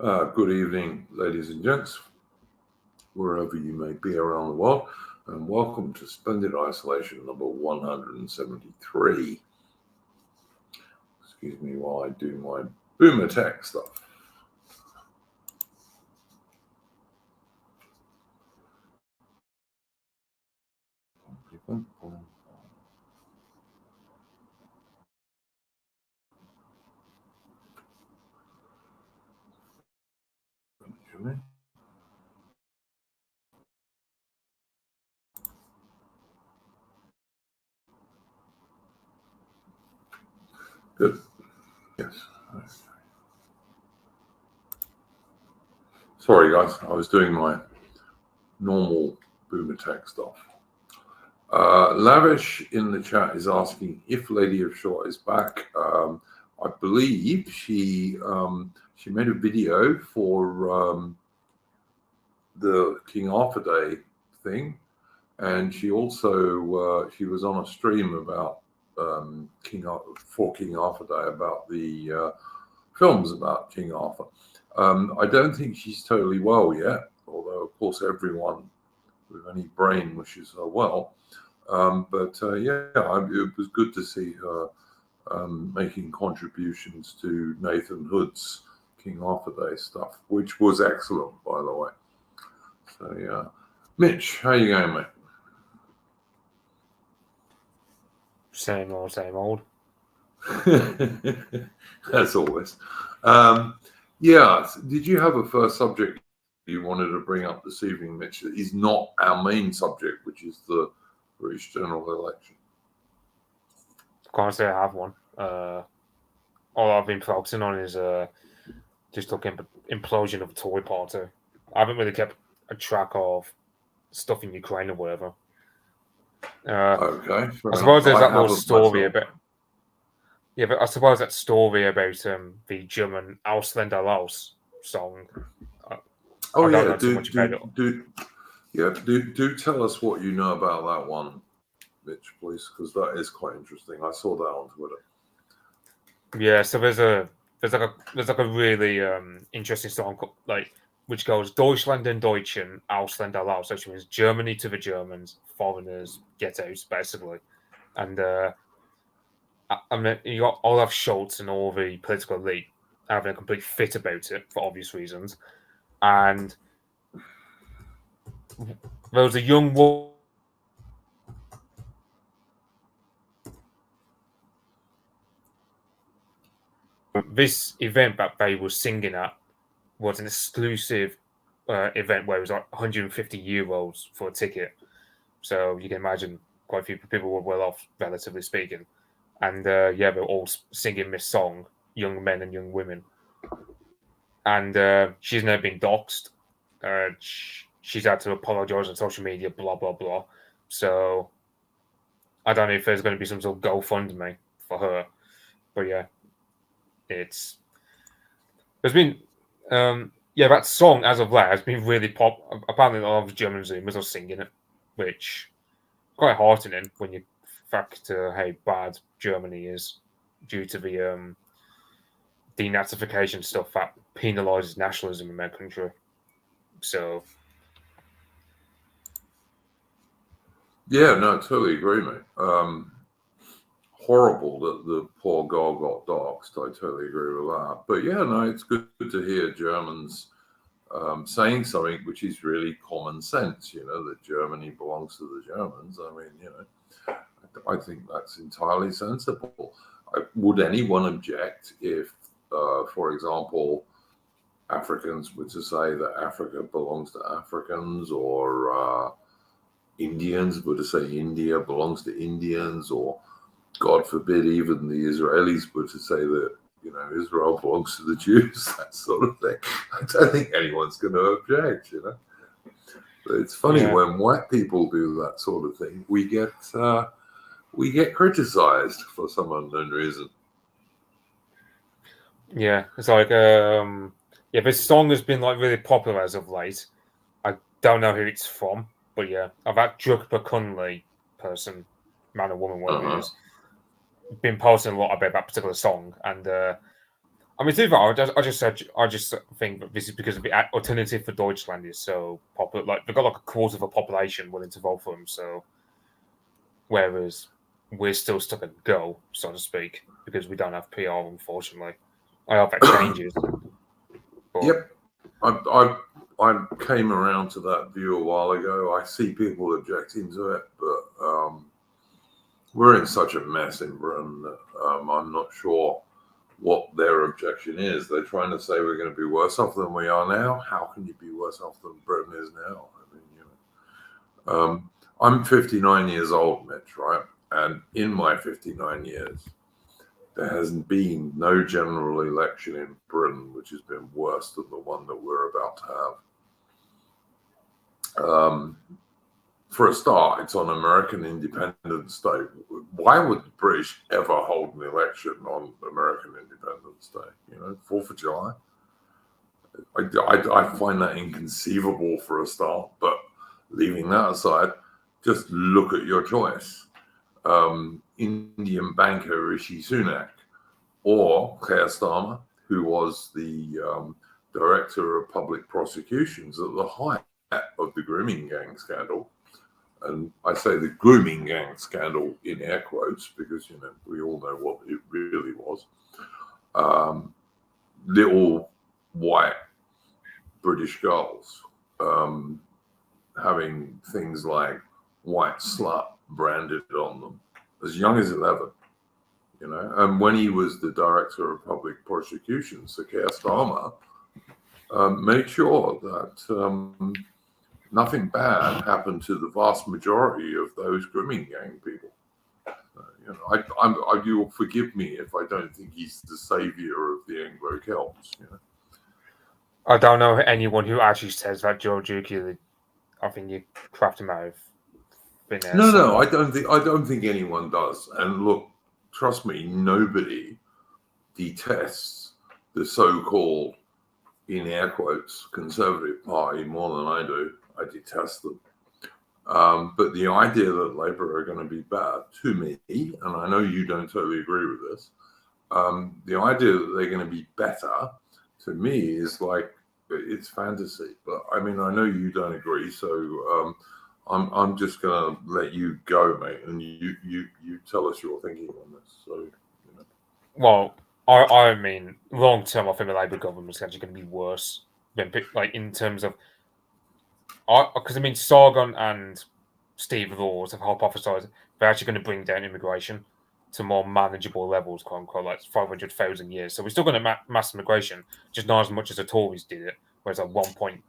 Good evening, ladies and gents, wherever you may be around the world, and welcome to Splendid Isolation number 173. Excuse me while I do my boomer tech stuff. Good. Yes. Sorry, guys. I was doing my normal boomer tech stuff. Lavish in the chat is asking if Lady of Shore is back. I believe she made a video for the King Arthur Day thing, and she also she was on a stream about King Arthur Day about the films about King Arthur. I don't think she's totally well yet, although of course everyone with any brain wishes her well. But it was good to see her making contributions to Nathan Hood's King Arthur Day stuff, which was excellent, by the way. So yeah, Mitch, how you going, mate? Same old. As always. Yeah, did you have a first subject you wanted to bring up this evening, Mitch, that is not our main subject, which is the British general election? Can't say I have one. All I've been focusing on is just looking at implosion of the Tory party. I haven't really kept a track of stuff in Ukraine or whatever. Okay. I suppose there's that little story about. Yeah, but I suppose that story about the German Ausländer Raus song. Do tell us what you know about that one, Mitch, please, because that is quite interesting. I saw that on Twitter. Yeah, so there's like a really interesting song which goes Deutschland and Deutschen, Ausländer Raus, which means Germany to the Germans, foreigners get out, basically. And I mean, you got Olaf Scholz and all the political elite having a complete fit about it for obvious reasons. And there was a young woman. This event that they were singing at was an exclusive event where it was like €150 for a ticket. So you can imagine quite a few people were well off, relatively speaking. And they were all singing this song, young men and young women. And she's now been doxxed. She's had to apologize on social media, blah, blah, blah. So I don't know if there's going to be some sort of GoFundMe for her. But yeah, there's been, that song as of late has been really pop. Apparently, a lot of German Zoomers are singing it, which is quite heartening when you factor how bad Germany is due to the denazification stuff that penalizes nationalism in their country. So, yeah, no, totally agree, mate. Horrible that the poor girl got doxxed. I totally agree with that. But yeah, no, it's good to hear Germans saying something which is really common sense, that Germany belongs to the Germans. I mean, I think that's entirely sensible. Would anyone object if, for example, Africans were to say that Africa belongs to Africans, or Indians were to say India belongs to Indians, or God forbid, even the Israelis were to say that, Israel belongs to the Jews, that sort of thing. I don't think anyone's going to object, But it's funny when white people do that sort of thing, we get criticized for some unknown reason. Yeah, it's like this song has been like really popular as of late. I don't know who it's from, but yeah, I've had Drukpa Kunli person, man or woman, whatever it is, been posting a lot about that particular song, and I mean, to be fair, I just think that this is because of the alternative for Deutschland is so popular. Like they've got like a quarter of the population willing to vote for them. So, whereas we're still stuck at go, so to speak, because we don't have PR, unfortunately. I hope that changes. But, Yep, I came around to that view a while ago. I see people objecting to it, but we're in such a mess in Britain that I'm not sure what their objection is. They're trying to say we're going to be worse off than we are now. How can you be worse off than Britain is now? I mean, you know, I'm 59 years old, Mitch, right? And in my 59 years, there has been no general election in Britain which has been worse than the one that we're about to have. For a start, it's on American Independence Day. Why would the British ever hold an election on American Independence Day? You know, 4th of July. I find that inconceivable for a start, but leaving that aside, just look at your choice. Indian banker Rishi Sunak or Keir Starmer, who was the director of public prosecutions at the height of the grooming gang scandal. And I say the grooming gang scandal in air quotes because, you know, we all know what it really was. Little white British girls having things like white slut branded on them as young as 11, you know. And when he was the director of public prosecutions, Sir Keir Starmer made sure that nothing bad happened to the vast majority of those grooming gang people. You know, you'll forgive me if I don't think he's the savior of the Anglo Celts. You know, I don't know anyone who actually says that, Joe Duke. I think you craft him out of thin air. No, I don't think anyone does. And look, trust me, nobody detests the so-called, in air quotes, Conservative Party more than I do. I detest them. But the idea that Labour are going to be bad, to me, and I know you don't totally agree with this, the idea that they're going to be better, to me, is like, it's fantasy. But I mean, I know you don't agree, so I'm just going to let you go, mate, and you tell us your thinking on this. So, you know. Well, I mean, long term, I think the Labour government is actually going to be worse than, like, in terms of, because I mean, Sargon and Steve Laws have hypothesized they're actually going to bring down immigration to more manageable levels, quote unquote, like 500,000 years. So we're still going to mass immigration, just not as much as the Tories did it, where it's like 1.2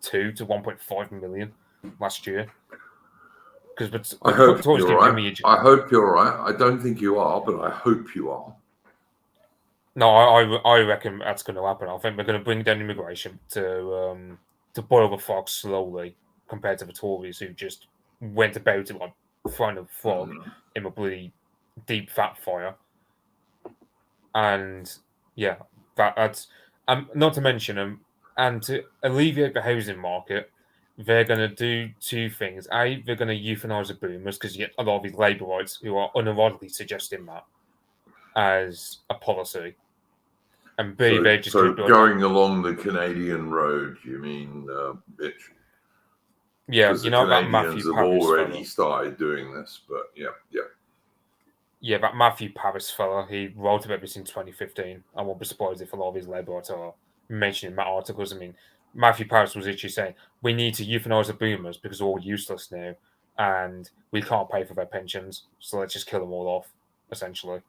to 1.5 million last year. Because I hope you're right. I hope you're right. I don't think you are, but I hope you are. No, I reckon that's going to happen. I think they're going to bring down immigration to boil the frog slowly, compared to the Tories who just went about it like throwing a frog in a bloody deep fat fire. And yeah, that's not to mention and to alleviate the housing market, they're going to do two things. A, they're going to euthanize the boomers because you get a lot of these Labourites who are unironically suggesting that as a policy. And B, they're just going along the Canadian road, you mean, Mitch? Yeah, you know that Canadians have already started doing this, but yeah. Yeah, that Matthew Paris fella, he wrote about this in 2015. I won't be surprised if a lot of his Labourites are mentioning that articles. I mean, Matthew Paris was actually saying we need to euthanize the boomers because they're all useless now, and we can't pay for their pensions, so let's just kill them all off, essentially.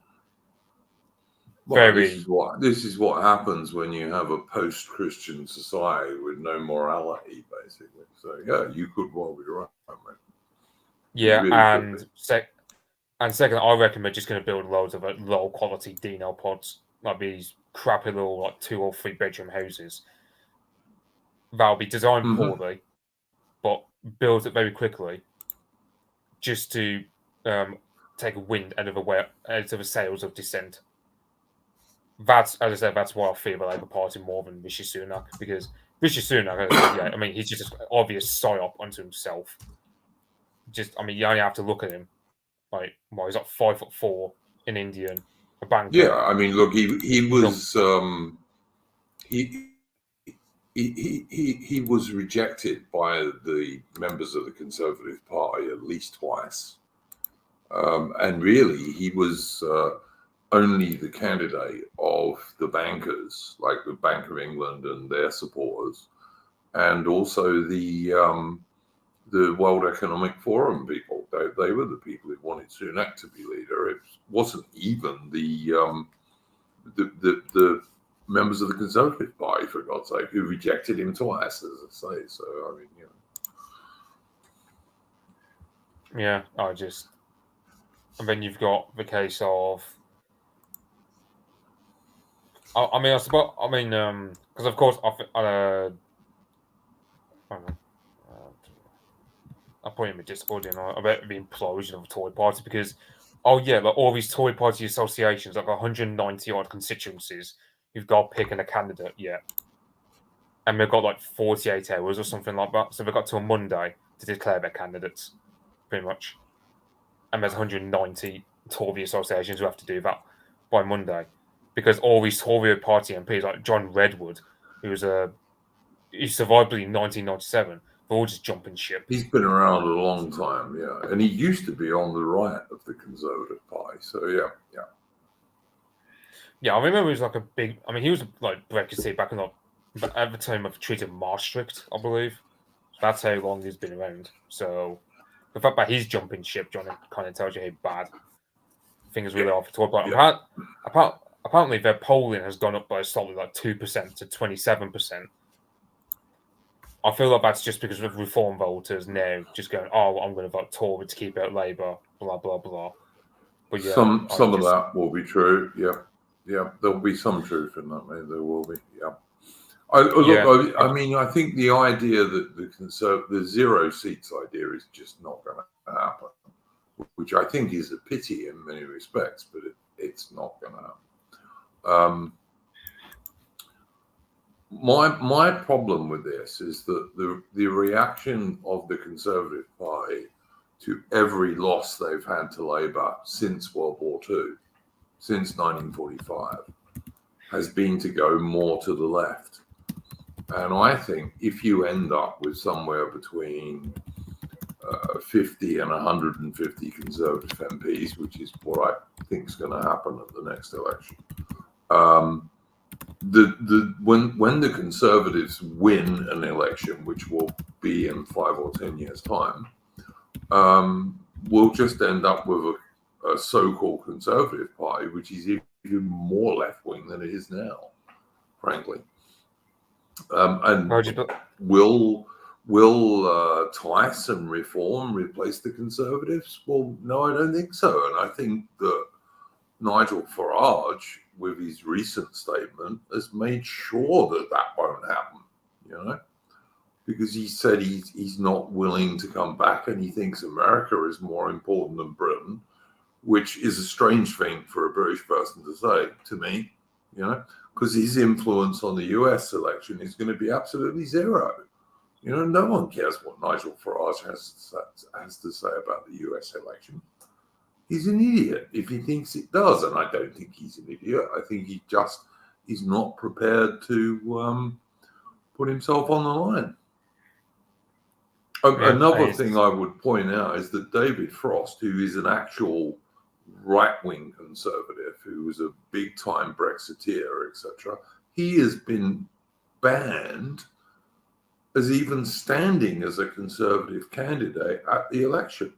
Well, this is what happens when you have a post-Christian society with no morality, basically. So yeah, you could well be right, mate. Yeah, really and second, I reckon we're just going to build loads of low-quality Dino pods, like these crappy little, like 2 or 3 bedroom houses. That'll be designed poorly, but built it very quickly, just to take a wind out of the sails of dissent. That's, as I said, that's why I feel the Labour Party more than Rishi Sunak, because Rishi Sunak, yeah, I mean, he's just an obvious psyop unto himself. Just, I mean, you only have to look at him. Like, well, he's like 5'4" in Indian, a banker. Yeah, I mean, look, he was he was rejected by the members of the Conservative Party at least twice, and really he was only the candidate of the bankers, like the Bank of England and their supporters, and also the World Economic Forum people. They were the people who wanted Sunak to be leader. It wasn't even the members of the Conservative Party, for God's sake, who rejected him twice, as I say. So, I mean, Yeah, and then you've got the case of, because of course, I don't know, I'll put in my Discord about the implosion of the Tory party because, like all these Tory party associations, like 190 odd constituencies, you've got picking a candidate yet. And they've got like 48 hours or something like that. So they've got till Monday to declare their candidates, pretty much. And there's 190 Tory associations who have to do that by Monday. Because all these Tory party MPs, like John Redwood, he survived in 1997, they're all just jumping ship. He's been around a long time, yeah. And he used to be on the right of the Conservative Party. So, yeah. Yeah, I remember he was like he was like Brexit back in at the time of Treaty of Maastricht, I believe. So that's how long he's been around. So the fact that he's jumping ship, John, kind of tells you how bad things really are for Tory party. Apparently, their polling has gone up by a solid like 2% to 27%. I feel like that's just because of Reform voters now just going, I'm going to vote Tory to keep out Labour, blah, blah, blah. But yeah, some of that will be true, yeah. Yeah, there'll be some truth in that, maybe there will be, yeah. I mean, I think the idea that the 0 seats idea is just not going to happen, which I think is a pity in many respects, but it's not going to happen. My problem with this is that the reaction of the Conservative Party to every loss they've had to Labour since World War II, since 1945, has been to go more to the left. And I think if you end up with somewhere between 50 and 150 Conservative MPs, which is what I think is going to happen at the next election, when the Conservatives win an election, which will be in 5 or 10 years' time, we'll just end up with a so-called Conservative Party, which is even more left-wing than it is now, frankly. And will Tice and Reform replace the Conservatives? Well, no, I don't think so. And I think that Nigel Farage, with his recent statement, has made sure that won't happen, because he said he's not willing to come back and he thinks America is more important than Britain, which is a strange thing for a British person to say to me, because his influence on the US election is going to be absolutely zero. No one cares what Nigel Farage has to say about the US election. He's an idiot if he thinks it does, and I don't think he's an idiot. I think he's not prepared to put himself on the line. Another thing I would point out is that David Frost, who is an actual right-wing Conservative, who was a big-time Brexiteer, etc., he has been banned as even standing as a Conservative candidate at the election.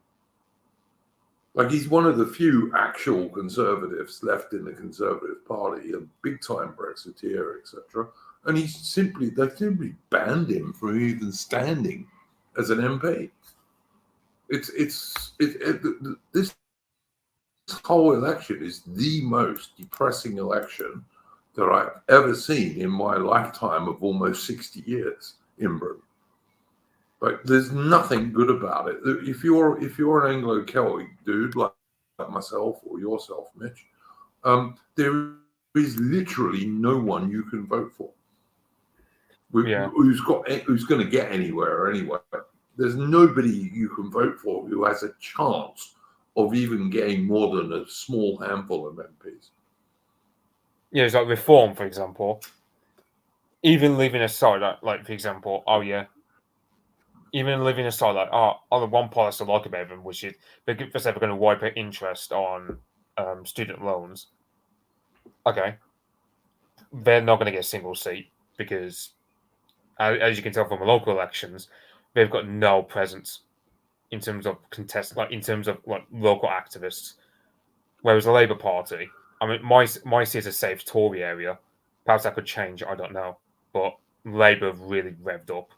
Like, he's one of the few actual Conservatives left in the Conservative Party, a big-time Brexiteer, etc., and they simply banned him from even standing as an MP. This whole election is the most depressing election that I've ever seen in my lifetime of almost 60 years in Britain. Like, there's nothing good about it. If you're an Anglo-Celtic dude like myself or yourself, Mitch, there is literally no one you can vote for. Who's going to get anywhere anyway. There's nobody you can vote for who has a chance of even getting more than a small handful of MPs. it's like reform, for example. Even leaving aside, like for example, even leaving aside, like, the one policy I like about them, which is they're going to wipe out interest on student loans. Okay, they're not going to get a single seat because, as you can tell from the local elections, they've got no presence in terms of in terms of like local activists. Whereas the Labour Party, I mean, my seat is a safe Tory area. Perhaps that could change. I don't know, but Labour have really revved up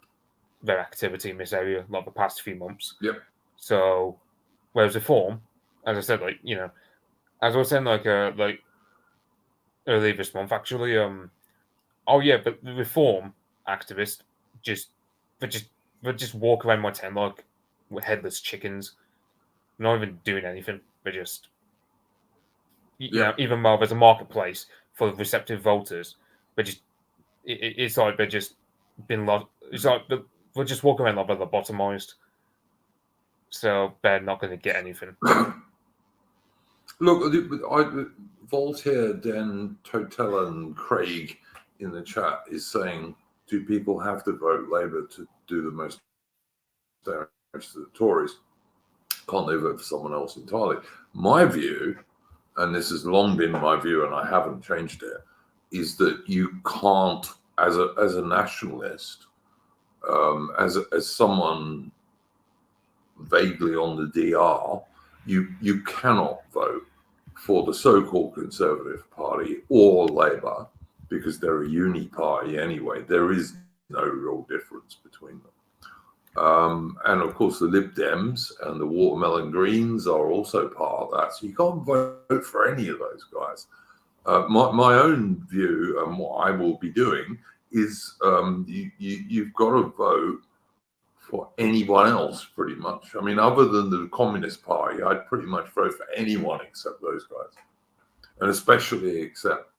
their activity in this area like the past few months. Yep. So, whereas Reform, as I said, like as I was saying, like earlier this month, actually, but the Reform activists just they just walk around my town like with headless chickens, not even doing anything. They just even though there's a marketplace for receptive voters, it's like they're just been lost. It's like they're just walking around like they're lobotomized. So they're not going to get anything. Look, Voltaire, Den, Totel, Craig in the chat is saying, do people have to vote Labour to do the most damage to the Tories? Can't they vote for someone else entirely? My view, and this has long been my view and I haven't changed it, is that you can't, as a nationalist, as someone vaguely on the DR, you cannot vote for the so-called Conservative Party or Labour because they're a uni party anyway. There is no real difference between them. And of course, the Lib Dems and the Watermelon Greens are also part of that. So you can't vote for any of those guys. My own view and what I will be doing is you've got to vote for anyone else, pretty much. I mean, other than the Communist Party, I'd pretty much vote for anyone except those guys, and especially except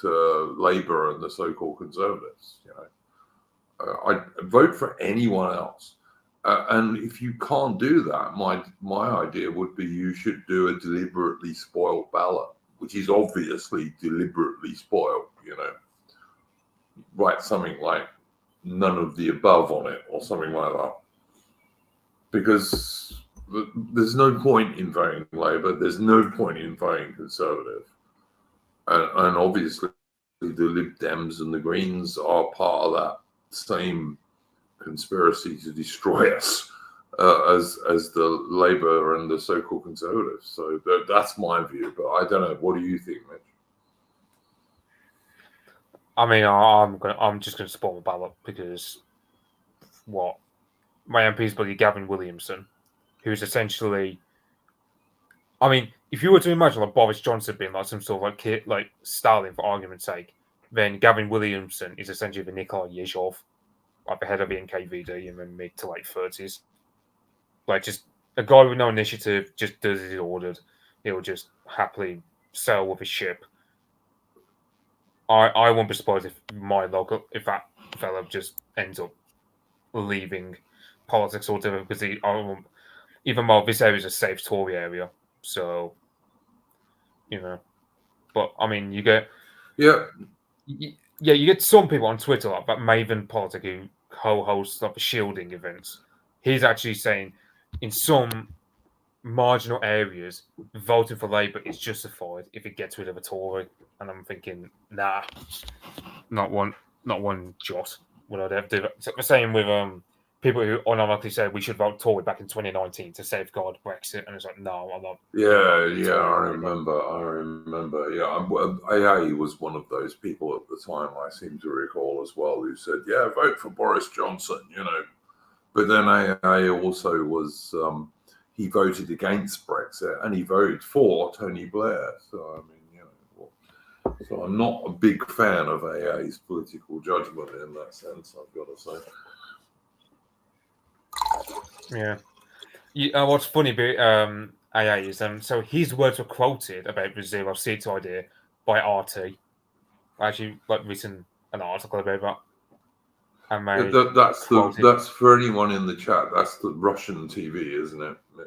Labour and the so-called Conservatives. I'd vote for anyone else. And if you can't do that, my idea would be you should do a deliberately spoiled ballot, which is obviously deliberately spoiled. Write something like none of the above on it or something like that, because there's no point in voting Labour, there's no point in voting Conservative, and obviously the Lib Dems and the Greens are part of that same conspiracy to destroy us as the Labour and the so-called Conservatives. So that's my view, but I don't know, what do you think, Mitch? I mean, I'm just going to support my ballot because my MP is bloody Gavin Williamson, who's essentially, I mean, if you were to imagine like Boris Johnson being like some sort of like Stalin for argument's sake, then Gavin Williamson is essentially the Nikolai Yezhov, like the head of the NKVD in the mid to late 30s. Like just a guy with no initiative, just does as he's ordered. He'll just happily sail with his ship. I won't be surprised if that fella just ends up leaving politics altogether because even though this area is a safe Tory area, so But I mean, you get you get some people on Twitter like that Maven Politic who co-hosts like the shielding events. He's actually saying in some marginal areas, voting for Labour is justified if it gets rid of a Tory. And I'm thinking, nah, not one jot would I ever do that. So the same with people who unironically said we should vote Tory back in 2019 to safeguard Brexit, and it's like, no, I'm not. Yeah, I remember. Yeah, AA was one of those people at the time, I seem to recall as well, who said, yeah, vote for Boris Johnson, But then AA also was, he voted against Brexit and he voted for Tony Blair. So, I mean, so I'm not a big fan of AA's political judgment in that sense, I've got to say. Yeah. What's funny about AA is so his words were quoted about the zero seats idea by RT. I actually written an article about that. And that's for anyone in the chat. That's the Russian TV, isn't it, Mitch?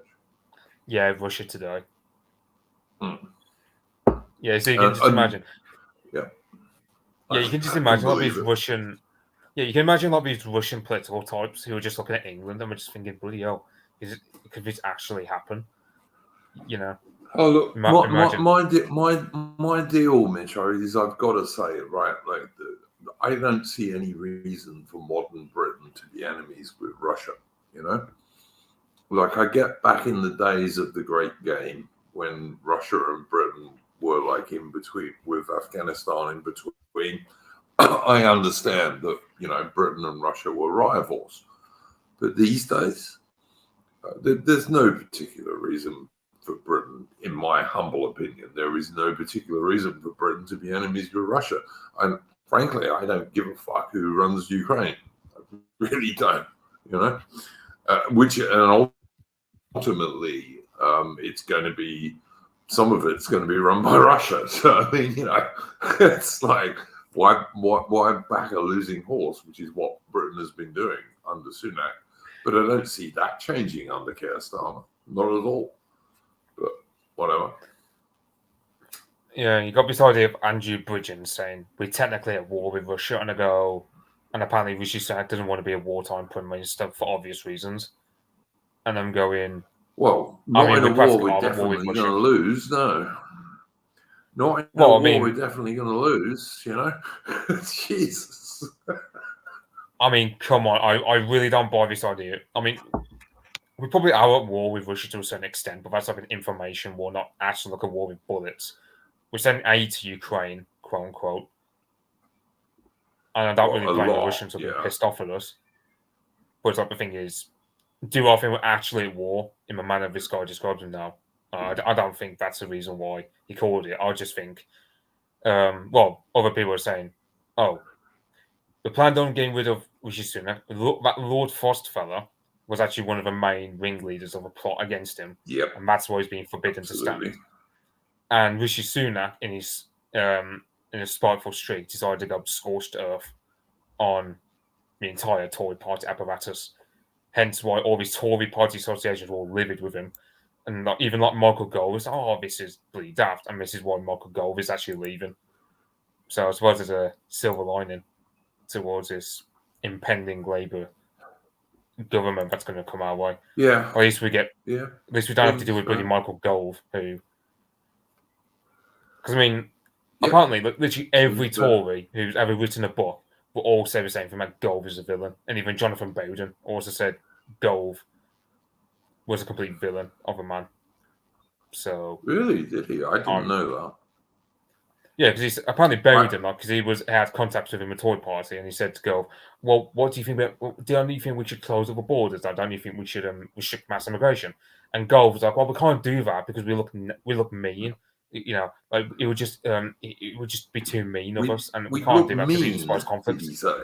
Yeah, Russia Today. Yeah, so you can just imagine. Yeah. Yeah, you can just imagine all these Russian. Yeah, you can imagine all these Russian political types who are just looking at England and we're just thinking, bloody hell, could this actually happen? You know. Oh look, imagine. my deal, Mitch, is I've got to say it right. Like, I don't see any reason for modern Britain to be enemies with Russia. You know, like I get back in the days of the Great Game when Russia and Britain were like in between, with Afghanistan in between. I understand that, you know, Britain and Russia were rivals, but these days there's no particular reason for Britain, in my humble opinion. There is no particular reason for Britain to be enemies with Russia. And frankly, I don't give a fuck who runs Ukraine. I really don't, you know. And ultimately, it's going to be, some of it's going to be run by Russia. So I mean, you know, it's like, why back a losing horse, which is what Britain has been doing under Sunak. But I don't see that changing under Keir Starmer, not at all. But whatever. Yeah, you got this idea of Andrew Bridgen saying we're technically at war with Russia, and apparently Rishi Sunak doesn't want to be a wartime prime minister for obvious reasons. And I'm going, well, not in a war we're definitely going to lose, no. Not in a war we're definitely going to lose, you know? Jesus. I mean, come on, I really don't buy this idea. I mean, we probably are at war with Russia to a certain extent, but that's like an information war, not actually like a war with bullets. We're sending aid to Ukraine, quote unquote. And I don't really blame the Russians for being pissed off at us. But it's like the thing is, do I think we're actually at war in the manner this guy describes them now? I don't think that's the reason why he called it. I just think, well, other people are saying, oh, the plan on getting rid of Rishi Sunak, that Lord Frost fella was actually one of the main ringleaders of a plot against him. Yep. And that's why he's being forbidden to stand. And Rishi Sunak, in his spiteful streak, decided to go scorched earth on the entire Tory party apparatus. Hence why all these Tory party associations were all livid with him. And even like Michael Gove was, oh, this is bloody daft. And this is why Michael Gove is actually leaving. So I suppose there's a silver lining towards this impending Labour government that's going to come our way. Yeah. At least we get. Yeah. At least we don't have to deal with bloody Michael Gove, who. Because I mean, apparently, literally every Tory who's ever written a book will all say the same thing. Like Gove is a villain, and even Jonathan Bowden also said Gove was a complete villain of a man. So really, did he? I didn't know that. Yeah, because he's apparently buried him, because he had contacts with him at Tory party, and he said to go, well, what do you think about? Do you think we should close all the borders? Don't you think we should restrict mass immigration? And Gove was like, well, we can't do that because we look mean. You know, like it would just be too mean of us, and we can't do that because it inspires conflict. Did he say?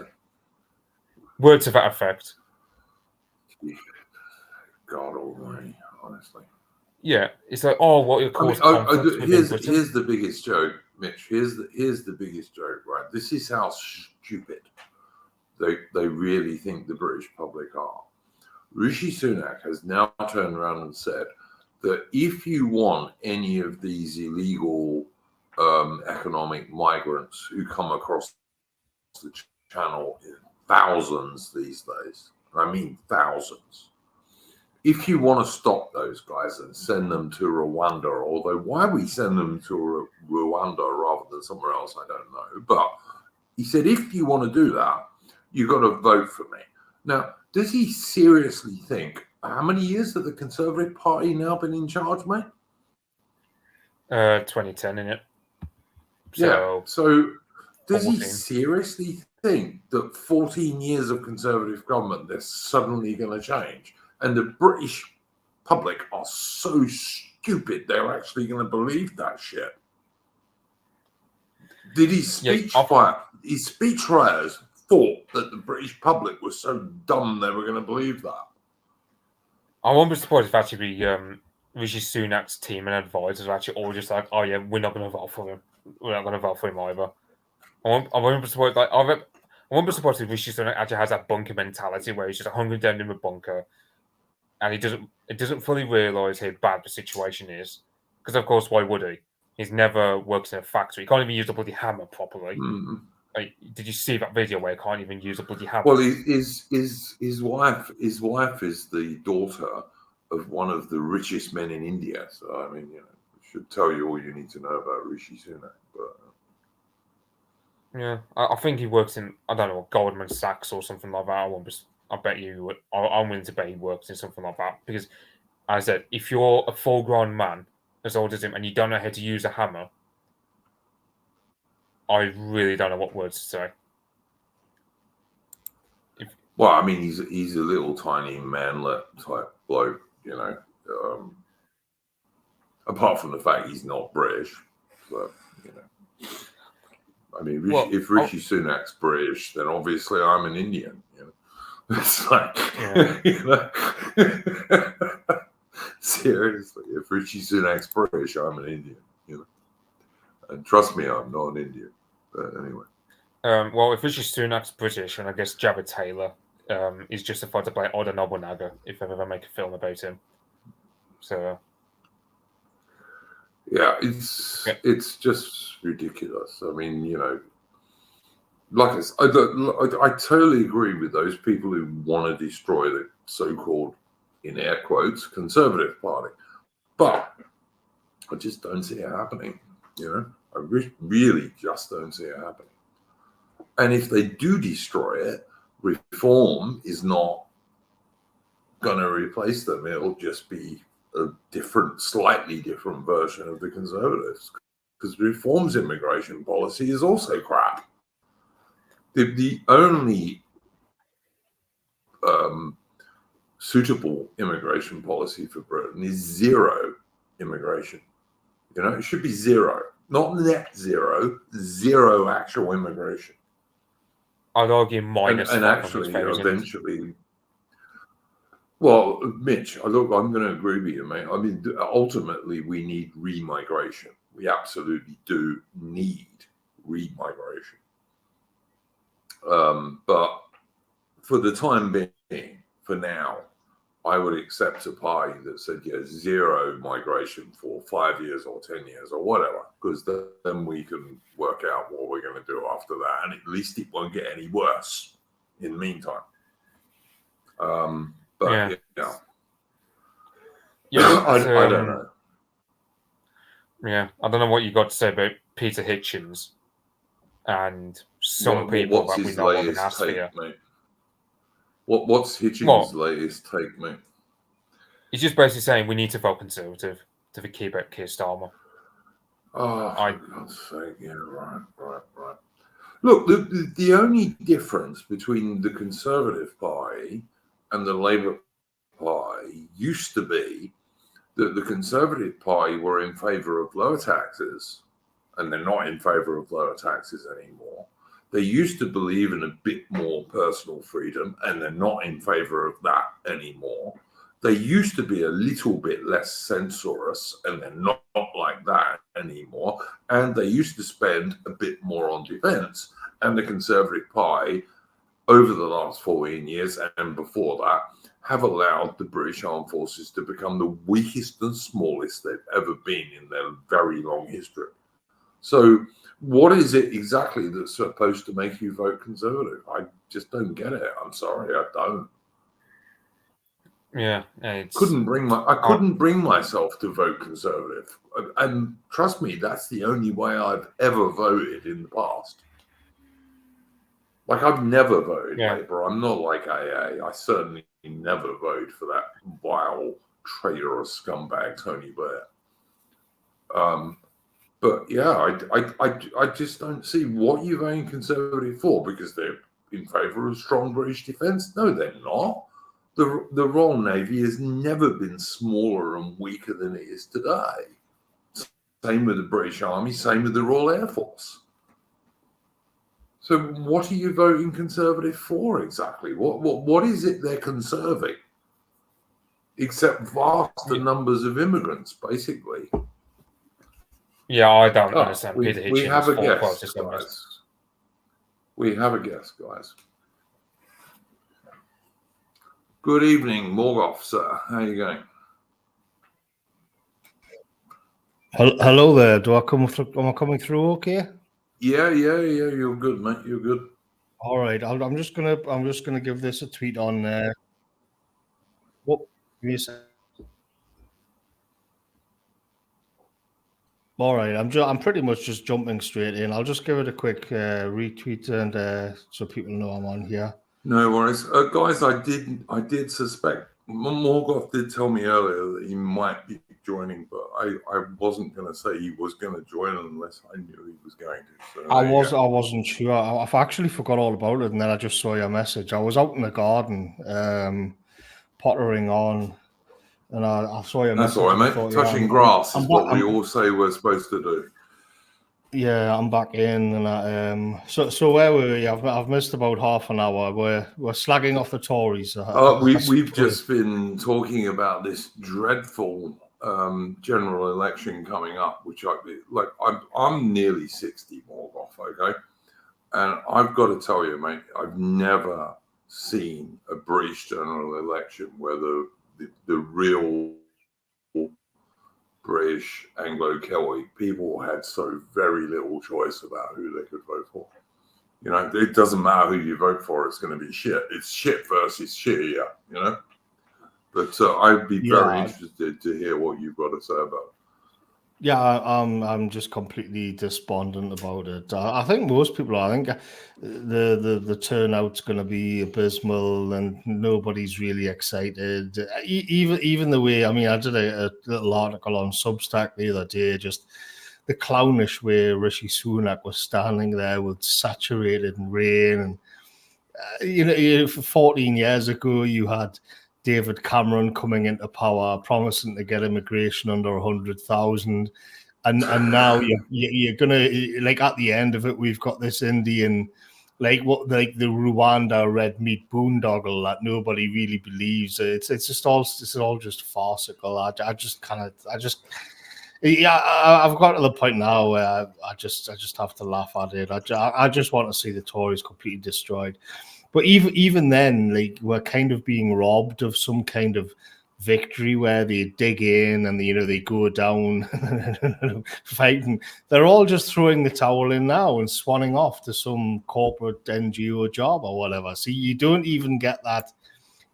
Words to that effect. God almighty, honestly. Yeah, it's like, oh, what you're causing conflict within Britain. Here's the biggest joke, Mitch. Here's the biggest joke, right? This is how stupid they really think the British public are. Rishi Sunak has now turned around and said that if you want any of these illegal economic migrants who come across the channel in thousands these days, I mean thousands, if you want to stop those guys and send them to Rwanda, although why we send them to Rwanda rather than somewhere else, I don't know. But he said, if you want to do that, you've got to vote for me. Now, does he seriously think, how many years have the Conservative Party now been in charge, mate? 2010, innit? So, so does he seriously think that 14 years of Conservative government, they're suddenly going to change? And the British public are so stupid, they're actually going to believe that shit. Did his speech his speechwriters thought that the British public was so dumb they were going to believe that? I won't be surprised if actually Rishi Sunak's team and advisors are actually all just like, oh yeah, we're not going to vote for him. We're not going to vote for him either. I won't be surprised. I won't be surprised if Rishi Sunak actually has that bunker mentality where he's just hungry down in a bunker, and he doesn't fully realise how bad the situation is. Because of course, why would he? He's never worked in a factory. He can't even use the bloody hammer properly. Mm. Like, did you see that video where he can't even use a bloody hammer? Well, his wife is the daughter of one of the richest men in India. So I mean, it should tell you all you need to know about Rishi Sunak. But yeah, I think he works in, I don't know, Goldman Sachs or something like that. I bet you, I'm willing to bet he works in something like that, because, as I said, if you're a full-grown man as old as him and you don't know how to use a hammer, I really don't know what words to say. well, I mean, he's a little tiny manlet type bloke, apart from the fact he's not British. So, I mean, if Rishi Sunak's British, then obviously I'm an Indian. It's like, seriously, if Rishi Sunak's British, I'm an Indian. And trust me, I'm not an Indian. But anyway. Well, if Rishi Sunak's British, and I guess Jabba Taylor is justified to play Oda Nobunaga if I ever make a film about him. So. Yeah, it's just ridiculous. I mean, like I totally agree with those people who want to destroy the so-called, in air quotes, Conservative Party, but I just don't see it happening. I really just don't see it happening. And if they do destroy it, reform is not going to replace them. It'll just be a slightly different version of the Conservatives, because reform's immigration policy is also crap. The only suitable immigration policy for Britain is zero immigration. It should be zero, not net zero actual immigration. I'd argue minus and actually eventually. Well, Mitch, I'm going to agree with you, mate. I mean, ultimately, we need remigration. We absolutely do need remigration. But for the time being, for now, I would accept a party that said, zero migration for 5 years or 10 years or whatever, because then we can work out what we're going to do after that. And at least it won't get any worse in the meantime. But I don't know. Yeah, I don't know what you got to say about Peter Hitchens and some people that we know of in our sphere. What's Hitchens' latest take, mate? He's just basically saying we need to vote Conservative to keep out Keir Starmer. Oh, for God's sake, right. Look, the only difference between the Conservative Party and the Labour Party used to be that the Conservative Party were in favour of lower taxes, and they're not in favour of lower taxes anymore. They used to believe in a bit more personal freedom, and they're not in favour of that anymore. They used to be a little bit less censorious, and they're not like that anymore. And they used to spend a bit more on defence. And the Conservative Party, over the last 14 years and before that, have allowed the British Armed Forces to become the weakest and smallest they've ever been in their very long history. So what is it exactly that's supposed to make you vote Conservative? I just don't get it. I'm sorry, I don't. Yeah, I couldn't bring myself to vote Conservative, and trust me, that's the only way I've ever voted in the past. Like, I've never voted Labour. I'm not like AA. I certainly never voted for that vile traitorous scumbag Tony Blair. But yeah, I just don't see what you're voting Conservative for, because they're in favour of strong British defence. No, they're not. The Royal Navy has never been smaller and weaker than it is today. Same with the British Army, same with the Royal Air Force. So what are you voting Conservative for exactly? What is it they're conserving? Except vast numbers of immigrants, basically. Yeah, I don't understand Peter Hitchens' we have a thought guest, process on guys. this. We have a guest, guys. Good evening, Morgoth, sir. How are you going? Hello there. Do I come through? Am I coming through okay? Yeah. You're good, mate. You're good. All right. I'm just gonna give this a tweet on. What? Give me a sec. All right. I'm pretty much just jumping straight in. I'll just give it a quick retweet and so people know I'm on here. No worries, guys. I did suspect. Morgoth did tell me earlier that he might be joining, but I wasn't going to say he was going to join unless I knew he was going to. So I wasn't sure. I've actually forgot all about it, and then I just saw your message. I was out in the garden, pottering on, and I saw your message. That's all right, mate. Thought, Touching grass is what we all say we're supposed to do. Yeah, I'm back in, and so where were we? I've missed about half an hour. We're slagging off the Tories. We've just been talking about this dreadful general election coming up, which I'm nearly 60, Morgoth, okay, and I've got to tell you, mate, I've never seen a British general election where the real British Anglo-Celtic people had so very little choice about who they could vote for. You know, it doesn't matter who you vote for; it's going to be shit. It's shit versus shit here. You know, but I'd be very interested to hear what you've got to say about it. Yeah, I'm just completely despondent about it. I think most people are. I think the turnout's going to be abysmal, and nobody's really excited. Even the way, I mean, I did a little article on Substack the other day, just the clownish way Rishi Sunak was standing there with saturated rain, and 14 years ago you had David Cameron coming into power, promising to get immigration under 100,000, and now you're gonna, like, at the end of it, we've got this Indian, like the Rwanda red meat boondoggle that nobody really believes. It's all just farcical. I've got to the point now where I just have to laugh at it. I just want to see the Tories completely destroyed. But even then, like, we're kind of being robbed of some kind of victory where they dig in and they go down fighting. They're all just throwing the towel in now and swanning off to some corporate NGO job or whatever. So you don't even get that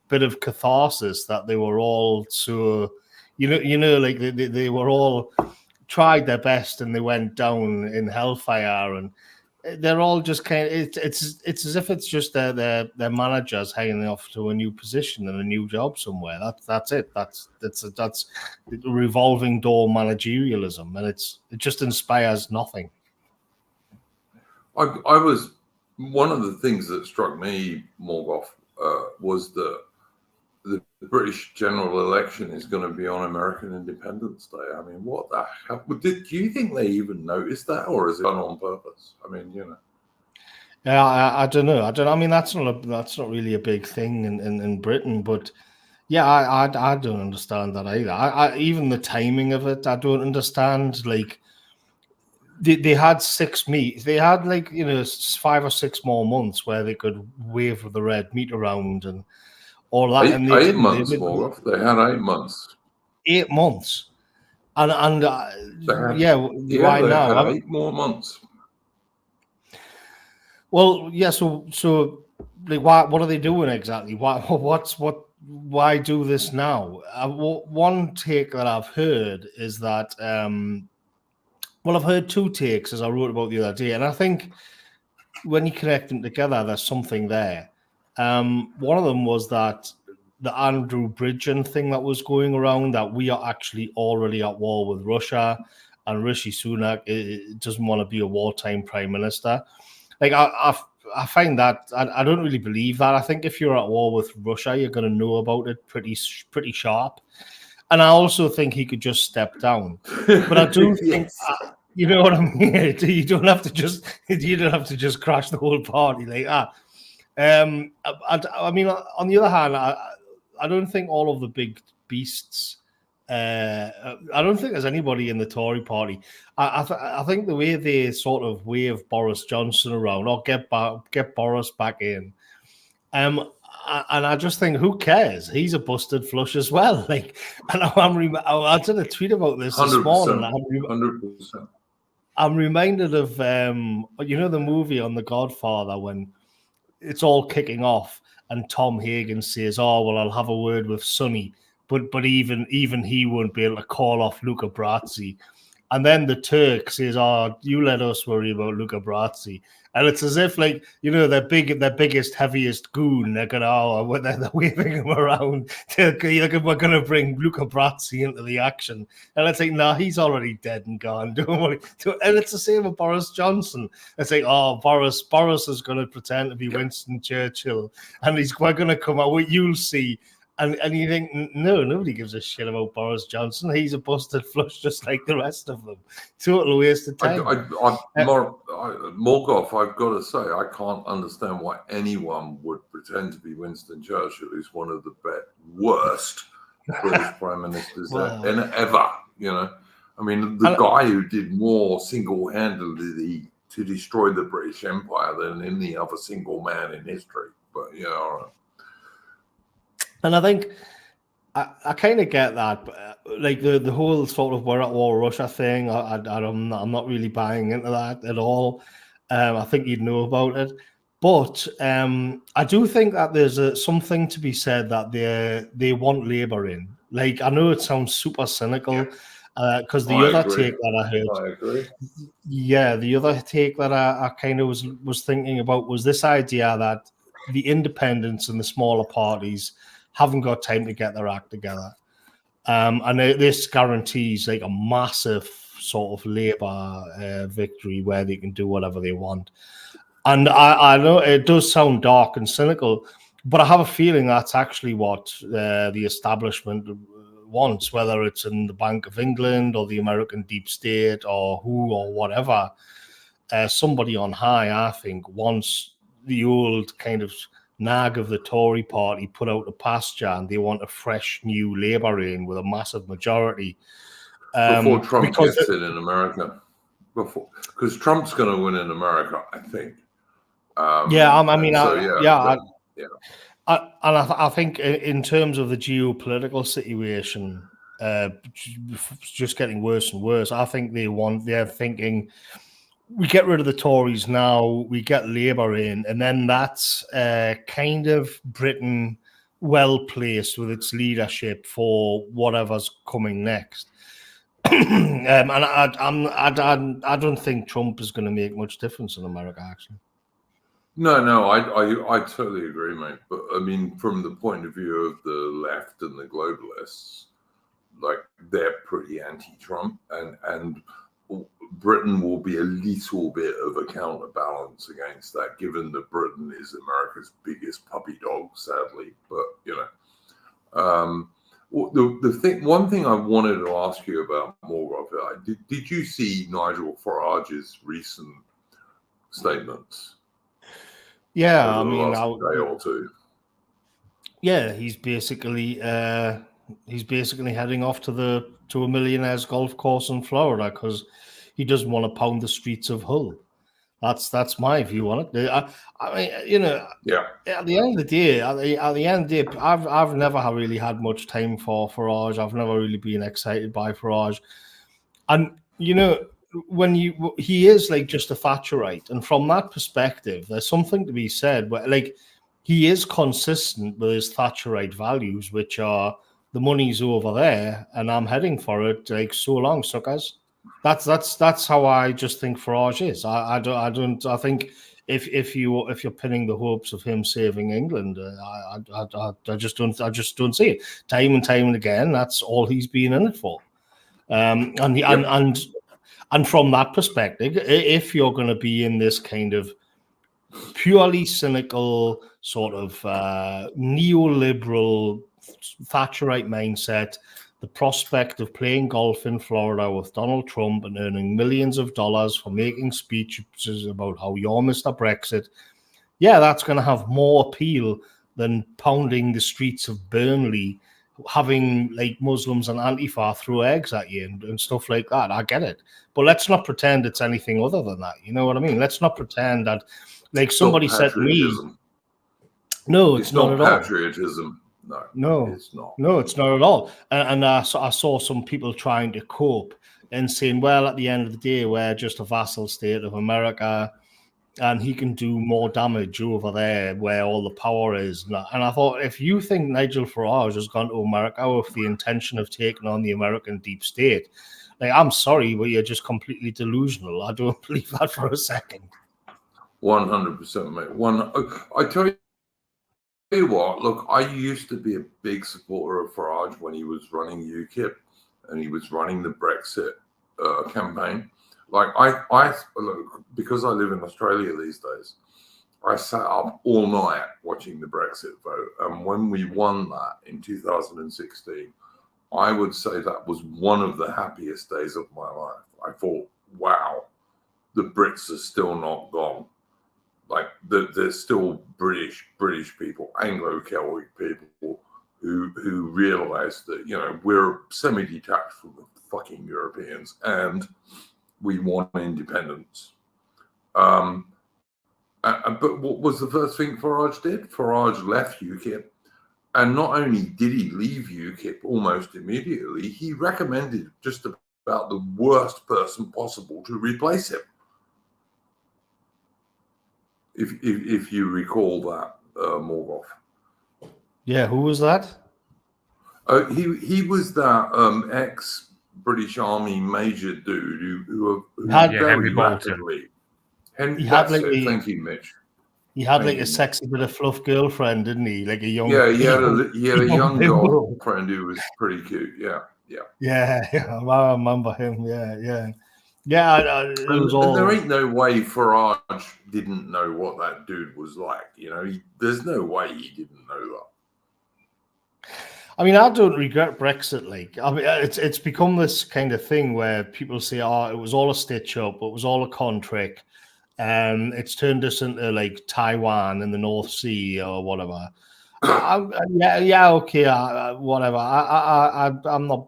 bit of catharsis that they were all so, like they were all tried their best and they went down in hellfire, and they're all just kind of, it's as if it's just their managers hanging off to a new position and a new job somewhere. That's it. That's revolving door managerialism, and it just inspires nothing. I was, one of the things that struck me, Morgoth, was that the British general election is going to be on American Independence Day. I mean, what the hell? Do you think they even noticed that, or is it done on purpose? I mean, Yeah, I don't know. I mean, that's not really a big thing in Britain, but yeah, I don't understand that either. Even the timing of it, I don't understand. Like, they had 6 meets. They had 5 or 6 more months where they could wave the red meat around and all that. Eight, and they 8 months, Morgoth. They had 8 months. 8 months. And why now? Had 8 more months. Well, yeah. So like, what are they doing exactly? Why do this now? One take that I've heard is that, well, I've heard 2 takes, as I wrote about the other day, and I think when you connect them together, there's something there. One of them was that the Andrew Bridgen thing that was going around, that we are actually already at war with Russia, and Rishi Sunak doesn't want to be a wartime prime minister. Like, I find that I don't really believe that. I think if you're at war with Russia, you're going to know about it pretty sharp. And I also think he could just step down. But I do think, you know what I mean? You don't have to just crash the whole party like that. I mean, on the other hand, I don't think all of the big beasts. I don't think there's anybody in the Tory party. I think the way they sort of wave Boris Johnson around or get Boris back in, And I just think, who cares? He's a busted flush as well. Like, and I did a tweet about this 100%, morning. 100%. I'm reminded of the movie on The Godfather when it's all kicking off and Tom Hagen says, "Oh well, I'll have a word with Sonny," but even he won't be able to call off Luca Brasi. And then the Turk says, "Oh, you let us worry about Luca Brasi." And it's as if, like, their biggest, heaviest goon. They're they're waving him around. We're gonna bring Luca Brasi into the action, and it's like, nah, he's already dead and gone. Don't worry. And it's the same with Boris Johnson. It's like, oh, Boris is gonna pretend to be Winston Churchill, and we're gonna come out. You'll see. And you think, no, nobody gives a shit about Boris Johnson. He's a busted flush just like the rest of them. Total waste of time. Morgoth, I've got to say, I can't understand why anyone would pretend to be Winston Churchill, who's one of the worst British prime ministers ever. I mean, the guy who did more single-handedly to destroy the British Empire than any other single man in history. But all right. And I think I kind of get that, but like the whole sort of we're at war Russia thing, I'm not really buying into that at all. I think you'd know about it, but I do think that there's something to be said that they want Labour in. Like, I know it sounds super cynical, because the other take that I heard, I agree. Yeah, the other take that I kind of was thinking about was this idea that the independents and the smaller parties haven't got time to get their act together. And this guarantees like a massive sort of Labour victory where they can do whatever they want. And I know it does sound dark and cynical, but I have a feeling that's actually what the establishment wants, whether it's in the Bank of England or the American deep state or who or whatever. Somebody on high, I think, wants the old kind of nag of the Tory party put out to pasture, and they want a fresh new Labour reign with a massive majority. Before Trump gets it in America. Because Trump's going to win in America, I think. I think in terms of the geopolitical situation, just getting worse and worse. I think they're thinking, we get rid of the Tories now, we get Labour in, and then that's kind of Britain well placed with its leadership for whatever's coming next. And I don't think Trump is going to make much difference in America, actually. No, I totally agree, mate. But I mean, from the point of view of the left and the globalists, like, they're pretty anti-Trump, and Britain will be a little bit of a counterbalance against that, given that Britain is America's biggest puppy dog, sadly. But one thing I wanted to ask you about Morgoth, did you see Nigel Farage's recent statements? Yeah, I mean, day or two. Yeah, he's basically heading off to a millionaire's golf course in Florida because he doesn't want to pound the streets of Hull. That's my view on it. I mean, yeah. At the end of the day, I've never really had much time for Farage. I've never really been excited by Farage, and when he is like just a Thatcherite, and from that perspective, there's something to be said. But like, he is consistent with his Thatcherite values, which are the money's over there, and I'm heading for it. Like, so long, suckers. That's how I just think Farage is. I think if you're pinning the hopes of him saving England, I just don't see it. Time and time and again, that's all he's been in it for. And from that perspective, if you're going to be in this kind of purely cynical sort of neoliberal Thatcherite mindset, the prospect of playing golf in Florida with Donald Trump and earning millions of dollars for making speeches about how you're Mr. Brexit, yeah, that's going to have more appeal than pounding the streets of Burnley, having like Muslims and Antifa throw eggs at you and stuff like that. I get it. But let's not pretend it's anything other than that. You know what I mean? Let's not pretend that, like somebody said to me, No, It's it's not not at all. patriotism. No, No, it's not. no, it's not at all. And I saw some people trying to cope and saying, well, at the end of the day, we're just a vassal state of America, and he can do more damage over there where all the power is. And I thought, if you think Nigel Farage has gone to America with the intention of taking on the American deep state, like, I'm sorry, but you're just completely delusional. I don't believe that for a second. 100%, mate. I tell you what, look, I used to be a big supporter of Farage when he was running UKIP and he was running the Brexit campaign. Like look, because I live in Australia these days, I sat up all night watching the Brexit vote. And when we won that in 2016, I would say that was one of the happiest days of my life. I thought, wow, the Brits are still not gone. Like there's still British people, Anglo-Celtic people who realise that, you know, we're semi-detached from the fucking Europeans and we want independence. But what was the first thing Farage did? Farage left UKIP, and not only did he leave UKIP almost immediately, he recommended just about the worst person possible to replace him. If you recall that, Morgoth. Yeah, who was that? He was that ex-British Army major dude who Henry Bolton. Thank you, Mitch. He had like a sexy bit of fluff girlfriend, didn't he? Like a young. Yeah, he had a young girlfriend who was pretty cute. Yeah. I remember him. Yeah. It was all... And there ain't no way Farage didn't know what that dude was like. You know, there's no way he didn't know that. I mean, I don't regret Brexit. Like, I mean, it's become this kind of thing where people say, "Oh, it was all a stitch up. It was all a con trick. It's turned us into like Taiwan in the North Sea or whatever." Okay, whatever. I'm not.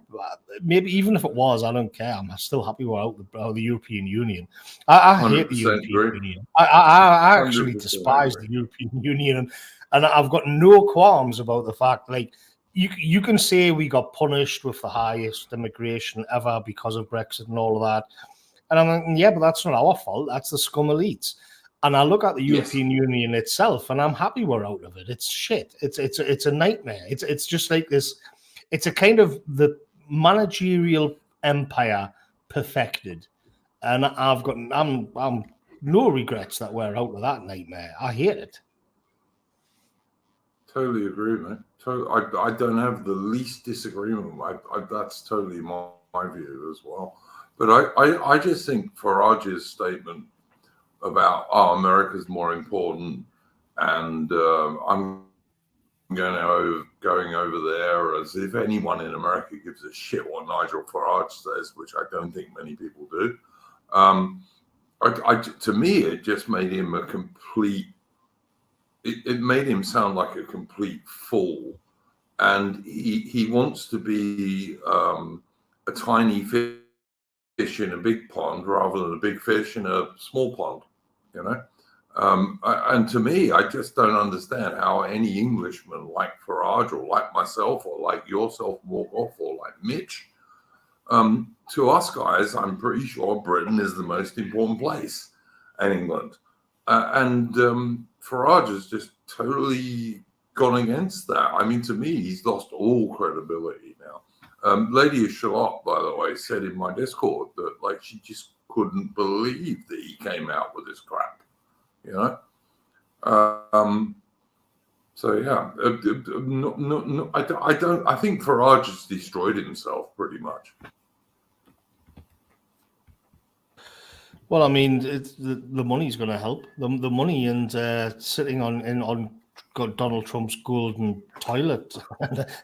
Maybe even if it was, I don't care. I'm still happy we're out of the European Union. I hate the European Union. I actually despise the European Union, and I've got no qualms about the fact, like, you can say we got punished with the highest immigration ever because of Brexit and all of that. And I'm like, yeah, but that's not our fault. That's the scum elites. And I look at the European Union itself, and I'm happy we're out of it. It's shit. It's a nightmare. It's just like this. It's a kind of the managerial empire perfected, and I'm no regrets that we're out of that nightmare. I hate it. Totally agree, mate. I don't have the least disagreement. That's totally my view as well. But I just think Farage's statement about, America's more important, and I'm going over there, as if anyone in America gives a shit what Nigel Farage says, which I don't think many people do. To me, it just made him a complete. It made him sound like a complete fool, and he wants to be a tiny fish in a big pond rather than a big fish in a small pond, you know. And to me, I just don't understand how any Englishman like Farage or like myself or like yourself, Morgoth, or like Mitch, to us guys, I'm pretty sure Britain is the most important place, and England. Farage has just totally gone against that. I mean, to me, he's lost all credibility now. Lady of Charlotte, by the way, said in my Discord that, like, she just couldn't believe that he came out with this crap, you know. So yeah, no, I don't. I think Farage has destroyed himself pretty much. Well, I mean, the money's going to help. The money and sitting on Donald Trump's golden toilet.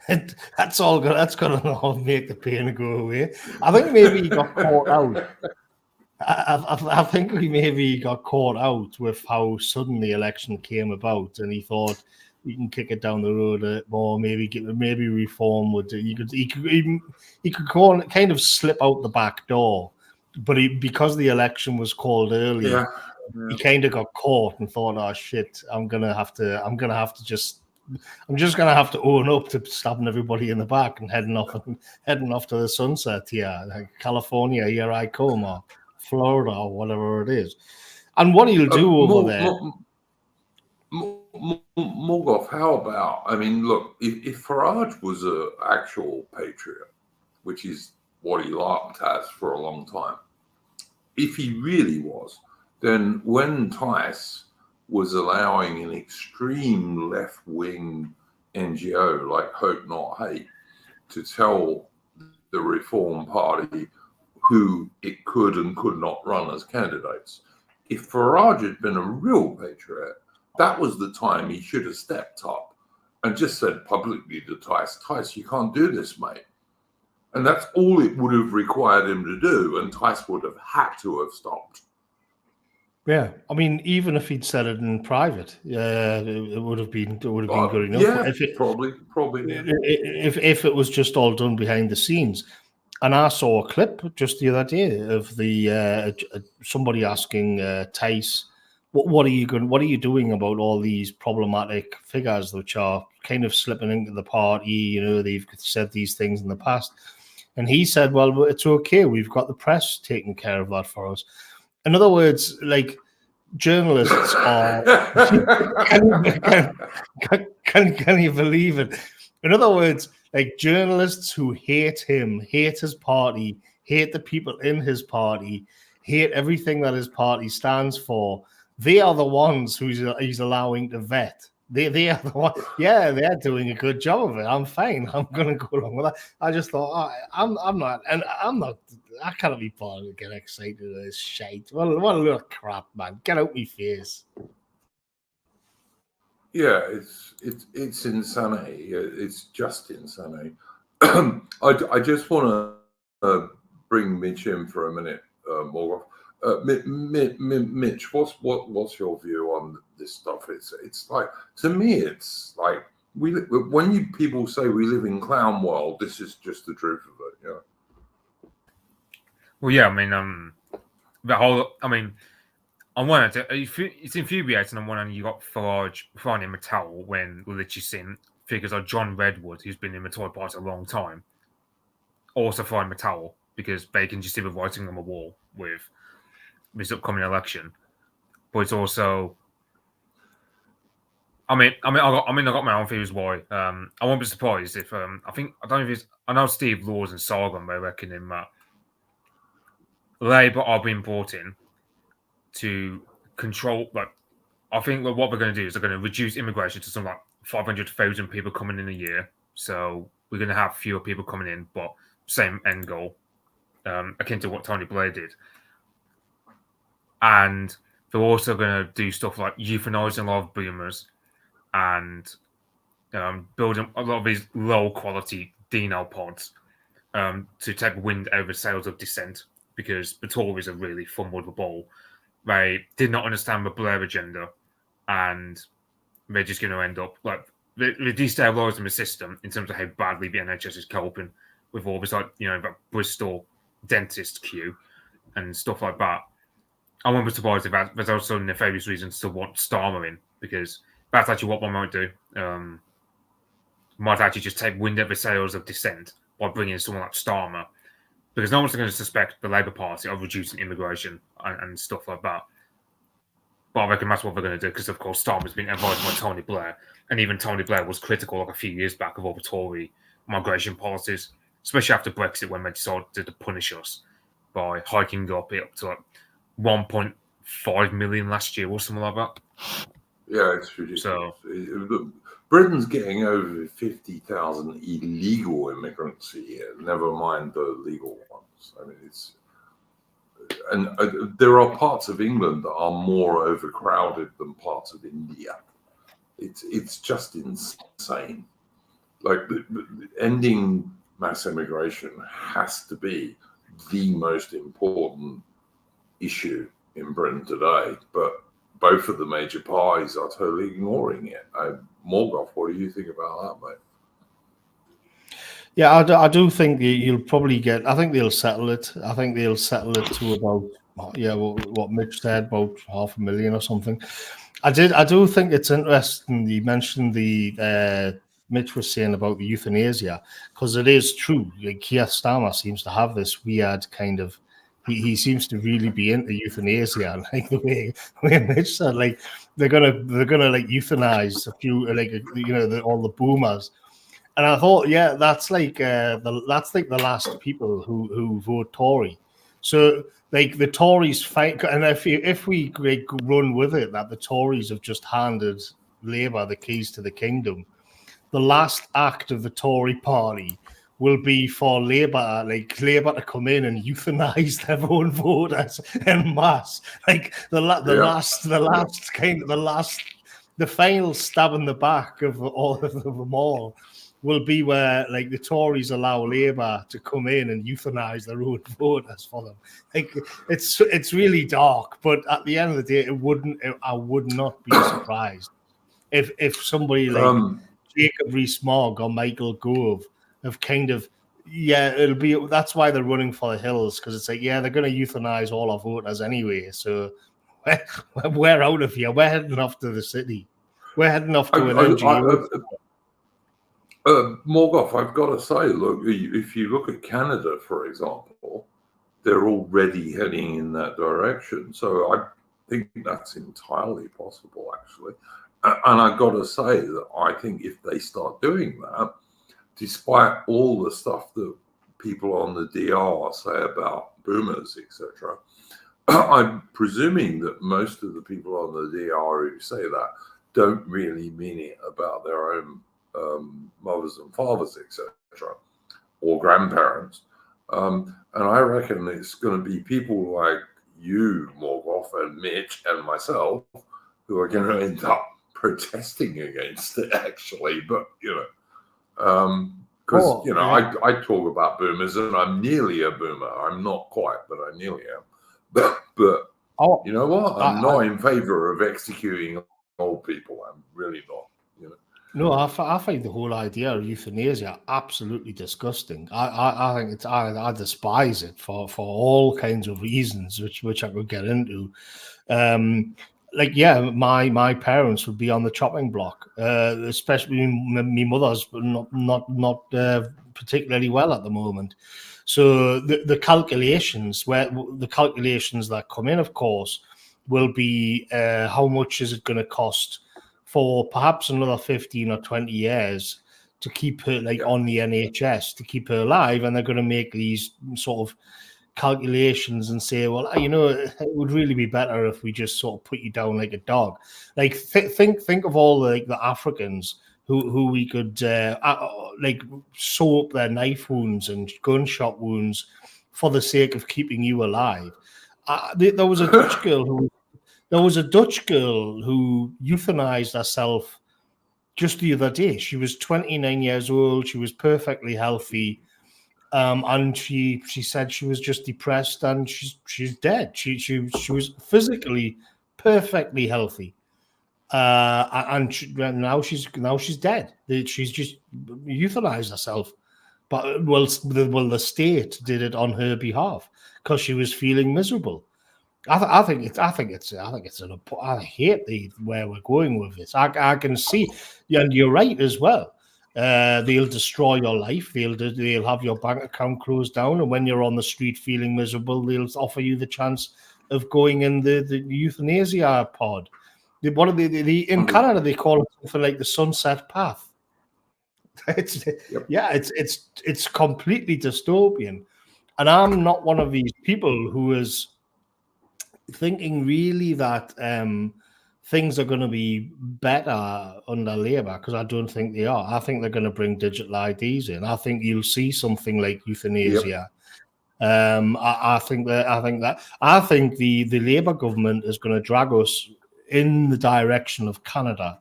That's going to make the pain go away. I think maybe he got caught out. I think he got caught out with how sudden the election came about, and he thought we can kick it down the road a bit more. Maybe reform would. He could kind of slip out the back door. But because the election was called early, he kind of got caught and thought, "Oh shit, I'm just gonna have to own up to stabbing everybody in the back and heading off to the sunset here, like California, here I come, or Florida, or whatever it is." And what he'll do over there. Morgoth, how about? I mean, look, if Farage was an actual patriot, which is what he larped as for a long time, if he really was, then when Tice was allowing an extreme left-wing NGO like Hope Not Hate to tell the Reform Party who it could and could not run as candidates, if Farage had been a real patriot, that was the time he should have stepped up and just said publicly to Tice, you can't do this, mate. And that's all it would have required him to do, and Tice would have had to have stopped. Yeah, I mean, even if he'd said it in private, it would have been good enough. Yeah, probably. If it was just all done behind the scenes. And I saw a clip just the other day of the somebody asking Tice, what are you doing about all these problematic figures which are kind of slipping into the party? You know, they've said these things in the past. And he said, well, it's okay. We've got the press taking care of that for us. In other words, like, journalists are... can you believe it? In other words, like, journalists who hate him, hate his party, hate the people in his party, hate everything that his party stands for, they are the ones who he's allowing to vet. They are the one. Yeah, they're doing a good job of it. I'm fine. I'm going to go along with that. I just thought, I'm not. I can't be bothered to get excited at this shite. What a little crap, man. Get out my face. Yeah, it's insanity. It's just insanity. I just want to bring Mitch in for a minute, Morgoth. Mitch, what's your view on this stuff? It's like, to me, it's like when people say we live in clown world, this is just the truth of it. Yeah. Well, yeah. I mean, the whole. I mean, on one hand, it's infuriating. On one hand, you got Farage throwing him a towel when literally seen figures like John Redwood, who's been in the Tory party a long time, also throwing him a towel because they can just see the writing on the wall with this upcoming election. But it's also, I got my own theories why. I won't be surprised if I know Steve Laws and Sargon were reckoning that Labour are being brought in to control. Like, I think what they're going to do is they're going to reduce immigration to something like 500,000 people coming in a year. So we're going to have fewer people coming in, but same end goal, akin to what Tony Blair did. And they're also going to do stuff like euthanizing a lot of boomers and building a lot of these low-quality Dino pods to take wind over sails of dissent, because the Tories have really fumbled the ball. They did not understand the Blair agenda, and they're just going to end up like they're destabilising the system in terms of how badly the NHS is coping with all this, like, that Bristol dentist queue and stuff like that. I won't be surprised if there's also nefarious reasons to want Starmer in, because that's actually what one might do. Might actually just take wind at the sails of dissent by bringing in someone like Starmer, because no one's going to suspect the Labour Party of reducing immigration and stuff like that. But I reckon that's what they're going to do, because, of course, Starmer's been advised by Tony Blair, and even Tony Blair was critical like a few years back of all the Tory migration policies, especially after Brexit, when they decided to punish us by hiking up to like 1.5 million last year or something like that. Yeah, it's ridiculous. So, Britain's getting over 50,000 illegal immigrants a year, never mind the legal ones. I mean, there are parts of England that are more overcrowded than parts of India. It's just insane. Like, ending mass immigration has to be the most important issue in Britain today, but both of the major parties are totally ignoring it. Morgoth, what do you think about that, mate? Yeah, I do think you'll probably get. I think they'll settle it. I think they'll settle it to about Yeah, what Mitch said, about 500,000 or something. I do think it's interesting you mentioned the Mitch was saying about the euthanasia, because it is true. Like Keir Starmer seems to have this weird kind of he seems to really be into euthanasia, like the way Mitch said, like they're gonna like euthanize a few, like all the boomers. And I thought, yeah, that's like the last people who vote Tory. So like the Tories fight, and if we like, run with it that the Tories have just handed Labour the keys to the kingdom, the last act of the Tory party will be for Labour to come in and euthanize their own voters en masse. Like the final stab in the back of them all will be where like the Tories allow Labour to come in and euthanize their own voters for them. Like it's really dark, but at the end of the day, I would not be surprised if somebody like Jacob Rees-Mogg or Michael Gove have kind of that's why they're running for the hills, because it's like they're going to euthanize all our voters anyway, so we're out of here. We're heading off to the city. We're heading off to an NGO. Morgoth, I've got to say, look, if you look at Canada, for example, they're already heading in that direction. So I think that's entirely possible, actually. And I've got to say that I think if they start doing that, despite all the stuff that people on the DR say about boomers, etc., I'm presuming that most of the people on the DR who say that don't really mean it about their own mothers and fathers, etc., or grandparents. And I reckon it's going to be people like you, Morgoth, and Mitch, and myself, who are going to end up protesting against it, actually. But, because, I talk about boomers, and I'm nearly a boomer. I'm not quite, but I nearly am. But you know what? I'm not in favor of executing old people. I'm really not, No, I find the whole idea of euthanasia absolutely disgusting. I think I despise it for all kinds of reasons, which I could get into. My parents would be on the chopping block, especially my mother's not particularly well at the moment. So the calculations that come in, of course, will be how much is it going to cost for perhaps another 15 or 20 years to keep her on the NHS, to keep her alive. And they're going to make these sort of calculations and say, well, it would really be better if we just sort of put you down like a dog. Like think of all the Africans who we could sew up their knife wounds and gunshot wounds for the sake of keeping you alive. There was a Dutch girl who euthanized herself just the other day. She was 29 years old. She was perfectly healthy. And she said she was just depressed and she's dead. She was physically perfectly healthy. Now she's dead. She's just euthanized herself. But the state did it on her behalf because she was feeling miserable. I hate where we're going with this. I can see, and you're right as well. They'll destroy your life. They'll have your bank account closed down, and when you're on the street feeling miserable, they'll offer you the chance of going in the euthanasia pod. In Canada they call it something like the sunset path. It's completely dystopian, and I'm not one of these people who is thinking really that things are going to be better under Labour, because I don't think they are. I think they're going to bring digital IDs in. I think you'll see something like euthanasia. I think the Labour government is going to drag us in the direction of Canada.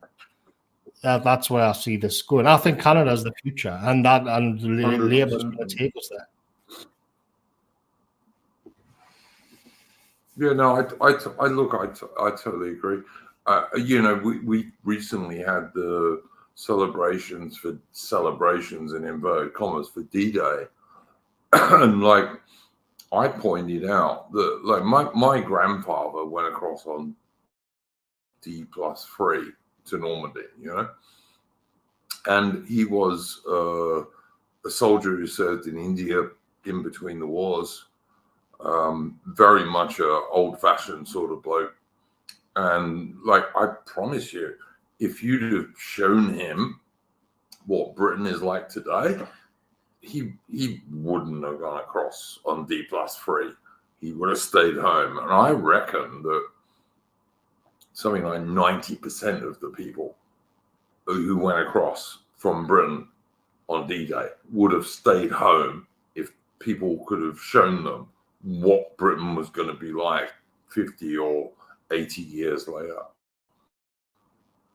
That's where I see this going. I think Canada's the future, and Labour's going to take us there. Yeah, no, I totally agree. We recently had the celebrations in inverted commas for D-Day, and I pointed out that, like, my grandfather went across on D+3 to Normandy, and he was a soldier who served in India in between the wars. Very much a old-fashioned sort of bloke. And, like, I promise you, if you'd have shown him what Britain is like today, he wouldn't have gone across on D+3. He would have stayed home. And I reckon that something like 90% of the people who went across from Britain on D-Day would have stayed home if people could have shown them what Britain was going to be like 50 or 80 years later.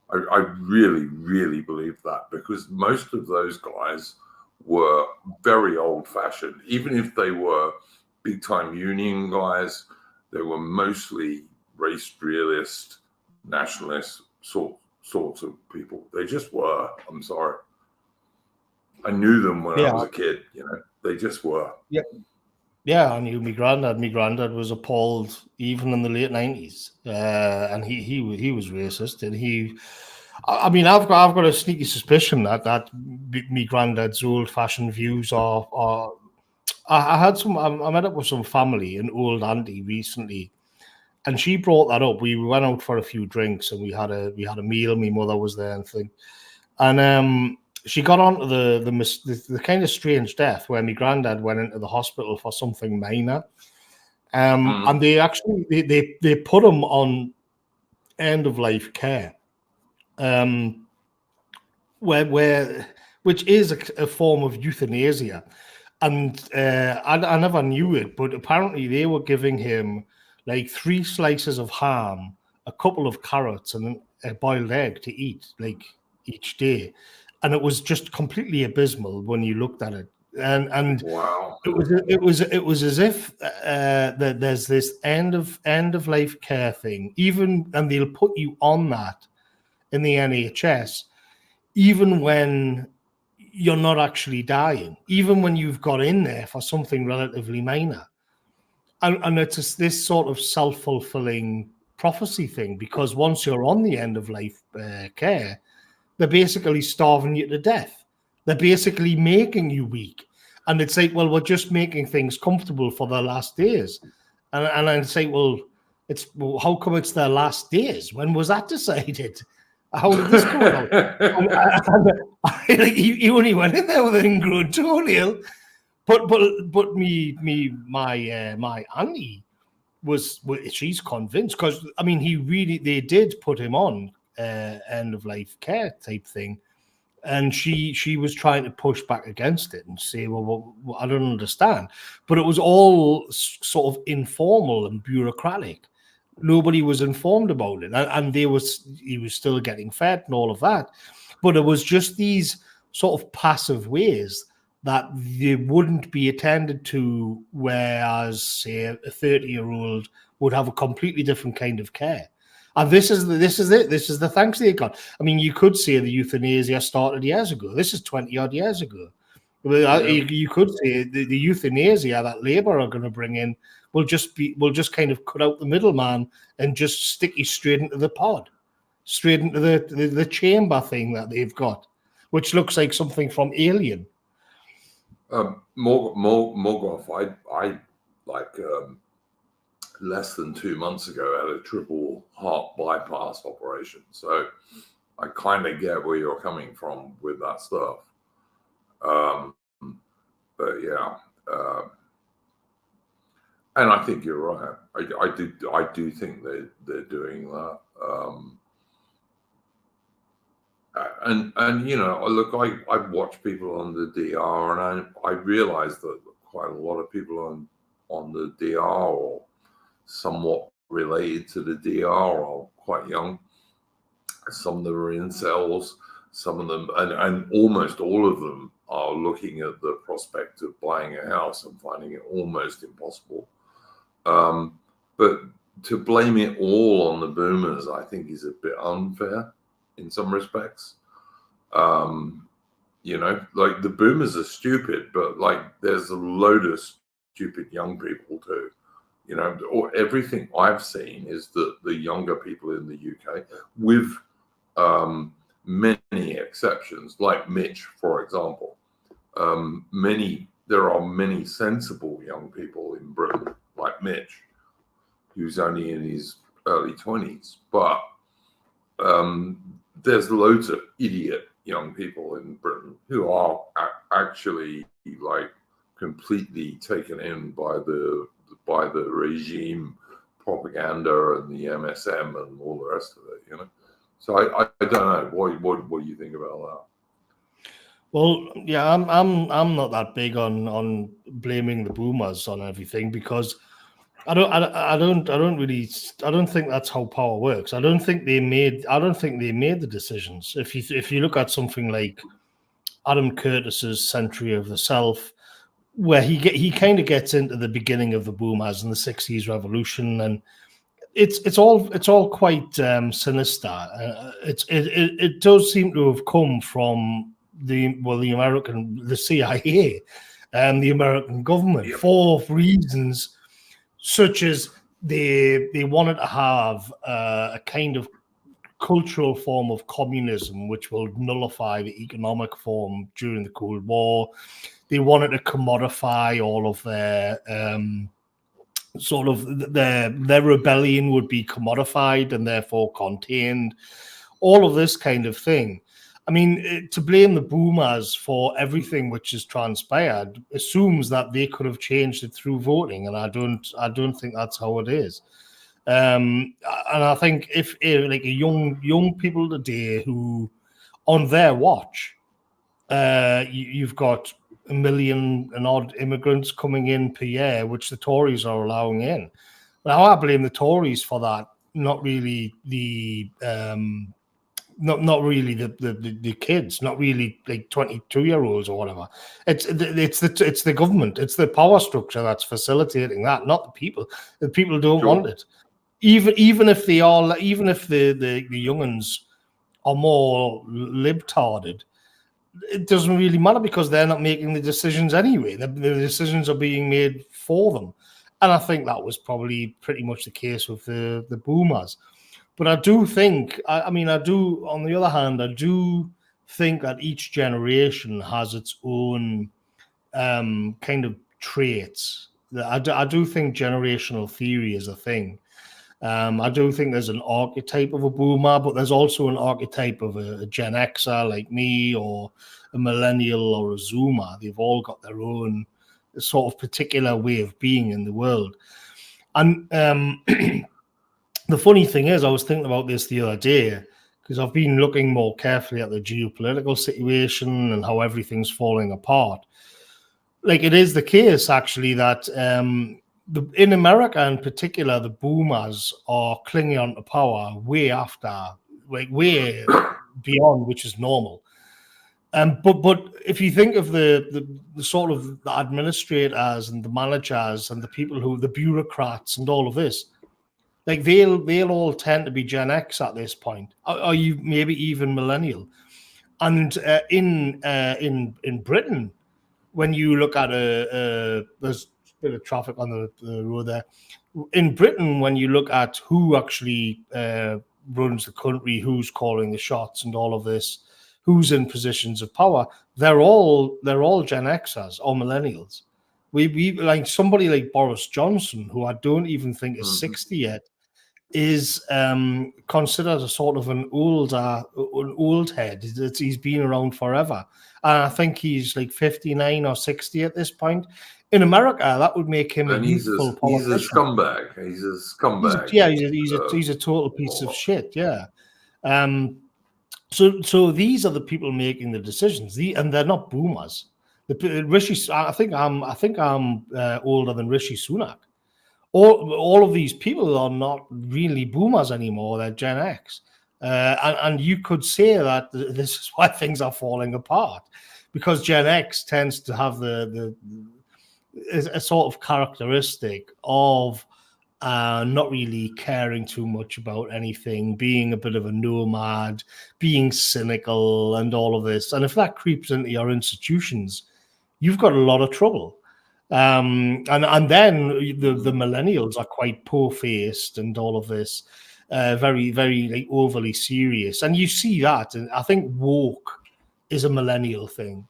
I really, really believe that, because most of those guys were very old-fashioned. Even if they were big-time union guys, they were mostly race realist, nationalist sorts of people. They just were. I'm sorry. I knew them when I was a kid. They just were. Yeah. Yeah, I knew my granddad. My granddad was appalled even in the late 90s, and he was racist. And I mean, I've got a sneaky suspicion that my granddad's old-fashioned views are. I met up with some family, an old auntie recently, and she brought that up. We went out for a few drinks and we had a meal. My mother was there and thing, and she got onto the kind of strange death where my granddad went into the hospital for something minor, and they actually they put him on end of life care, which is a form of euthanasia, and I never knew it, but apparently they were giving him like 3 slices of ham, a couple of carrots, and a boiled egg to eat like each day. And it was just completely abysmal when you looked at it, and wow, it was as if that there's this end of life care thing, and they'll put you on that in the NHS, even when you're not actually dying, even when you've got in there for something relatively minor, and it's this sort of self-fulfilling prophecy thing, because once you're on the end of life care, they're basically starving you to death. They're basically making you weak. And it's like, well, we're just making things comfortable for their last days. And I say, well, how come it's their last days? When was that decided? How did this come about? He only went in there with an ingrown toenail. But my auntie she's convinced, because I mean they did put him on end of life care type thing, and she was trying to push back against it and say, well, I don't understand, but it was all sort of informal and bureaucratic. Nobody was informed about it, and he was still getting fed and all of that, but it was just these sort of passive ways that they wouldn't be attended to, whereas say a 30-year-old would have a completely different kind of care. And this is the thanks they got. I mean, you could say the euthanasia started years ago. This is 20 odd years ago. You could say the euthanasia that Labour are going to bring in will just kind of cut out the middleman and just stick you straight into the pod, straight into the chamber thing that they've got, which looks like something from Alien. Morgoth, I less than 2 months ago had a triple heart bypass operation, so I kind of get where you're coming from with that stuff. But yeah, and I think you're right. I do think they're doing that. And look, I watch people on the DR, and I realize that quite a lot of people on the DR or somewhat related to the DR are quite young. Some of them are incels, some of them, and almost all of them are looking at the prospect of buying a house and finding it almost impossible. But to blame it all on the boomers, I think, is a bit unfair in some respects. Like, the boomers are stupid, but like there's a load of stupid young people too. Or everything I've seen is that the younger people in the UK, with many exceptions, like Mitch, for example, there are many sensible young people in Britain, like Mitch, who's only in his early 20s, but there's loads of idiot young people in Britain who are actually like completely taken in by the regime propaganda and the MSM and all the rest of it, So I don't know. What do you think about that? Well, yeah, I'm not that big on blaming the boomers on everything, because I don't think that's how power works. I don't think they made the decisions. If you look at something like Adam Curtis's Century of the Self, where he kind of gets into the beginning of the boomers and the 60s revolution, and it's all quite sinister. It does seem to have come from the CIA and the American government, for reasons such as they wanted to have a kind of cultural form of communism which will nullify the economic form during the Cold War. They wanted to commodify all of their their rebellion would be commodified and therefore contained. All of this kind of thing. I mean, to blame the boomers for everything which has transpired assumes that they could have changed it through voting, and I don't think that's how it is. And I think if like a young people today who, on their watch, you've got 1 million and odd immigrants coming in per year, which the Tories are allowing in. Now, I blame the Tories for that, not really the not really the kids, not really like 22-year-olds or whatever. It's the government, it's the power structure that's facilitating that, not the people. The people don't want it. Even if they are, even if the younguns are more libtarded, it doesn't really matter, because they're not making the decisions anyway. The decisions are being made for them. And I think that was probably pretty much the case with the boomers. But I do think, on the other hand, I do think that each generation has its own kind of traits. I do think generational theory is a thing. I do think there's an archetype of a boomer, but there's also an archetype of a Gen Xer like me, or a millennial, or a Zoomer. They've all got their own sort of particular way of being in the world. And the funny thing is, I was thinking about this the other day, because I've been looking more carefully at the geopolitical situation and how everything's falling apart. Like, it is the case, actually, that in America in particular, the boomers are clinging on to power way beyond which is normal. But if you think of the sort of the administrators and the managers and the people the bureaucrats and all of this, like they'll all tend to be Gen X at this point, or you maybe even millennial. And in Britain, when you look at there's a bit of traffic on the road there. In Britain, when you look at who actually runs the country, who's calling the shots and all of this, who's in positions of power, they're all Gen Xers or millennials. We like somebody like Boris Johnson, who I don't even think is 60 yet, is considered a sort of an old head. He's been around forever. And I think he's like 59 or 60 at this point. In America, that would make him a youthful politician. He's a scumbag. He's a scumbag. He's a total piece of shit. Yeah. So these are the people making the decisions. And they're not boomers. I think I'm older than Rishi Sunak. All of these people are not really boomers anymore. They're Gen X. And you could say that this is why things are falling apart, because Gen X tends to have a sort of characteristic of not really caring too much about anything, being a bit of a nomad, being cynical and all of this. And if that creeps into your institutions, you've got a lot of trouble. And then the millennials are quite poor-faced and all of this, very, very like overly serious. And you see that, and I think woke is a millennial thing.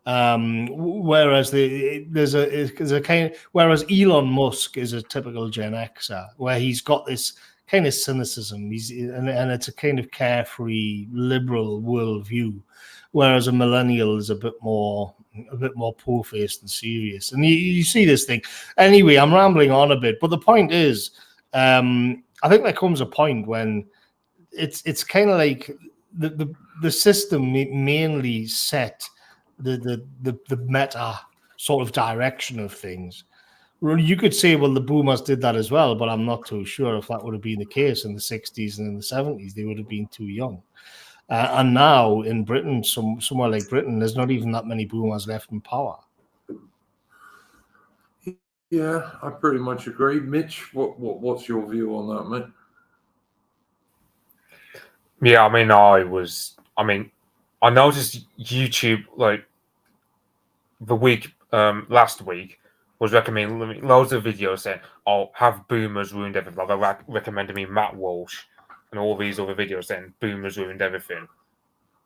Whereas there's a kind, whereas Elon Musk is a typical Gen Xer, where he's got this kind of cynicism. And it's a kind of carefree liberal worldview, whereas a millennial is a bit more poor-faced and serious. And you see this thing. Anyway, I'm rambling on a bit, but the point is, I think there comes a point when it's kind of like the system mainly set the meta sort of direction of things. You could say, well, the boomers did that as well, but I'm not too sure if that would have been the case in the 60s and in the 70s. They would have been too young. And now in Britain, somewhere like Britain, there's not even that many boomers left in power. Yeah, I pretty much agree. Mitch, what's your view on that, mate? Yeah, I noticed YouTube like last week was recommending loads of videos saying, "Oh, have boomers ruined everything?" Like recommended me Matt Walsh and all these other videos saying boomers ruined everything,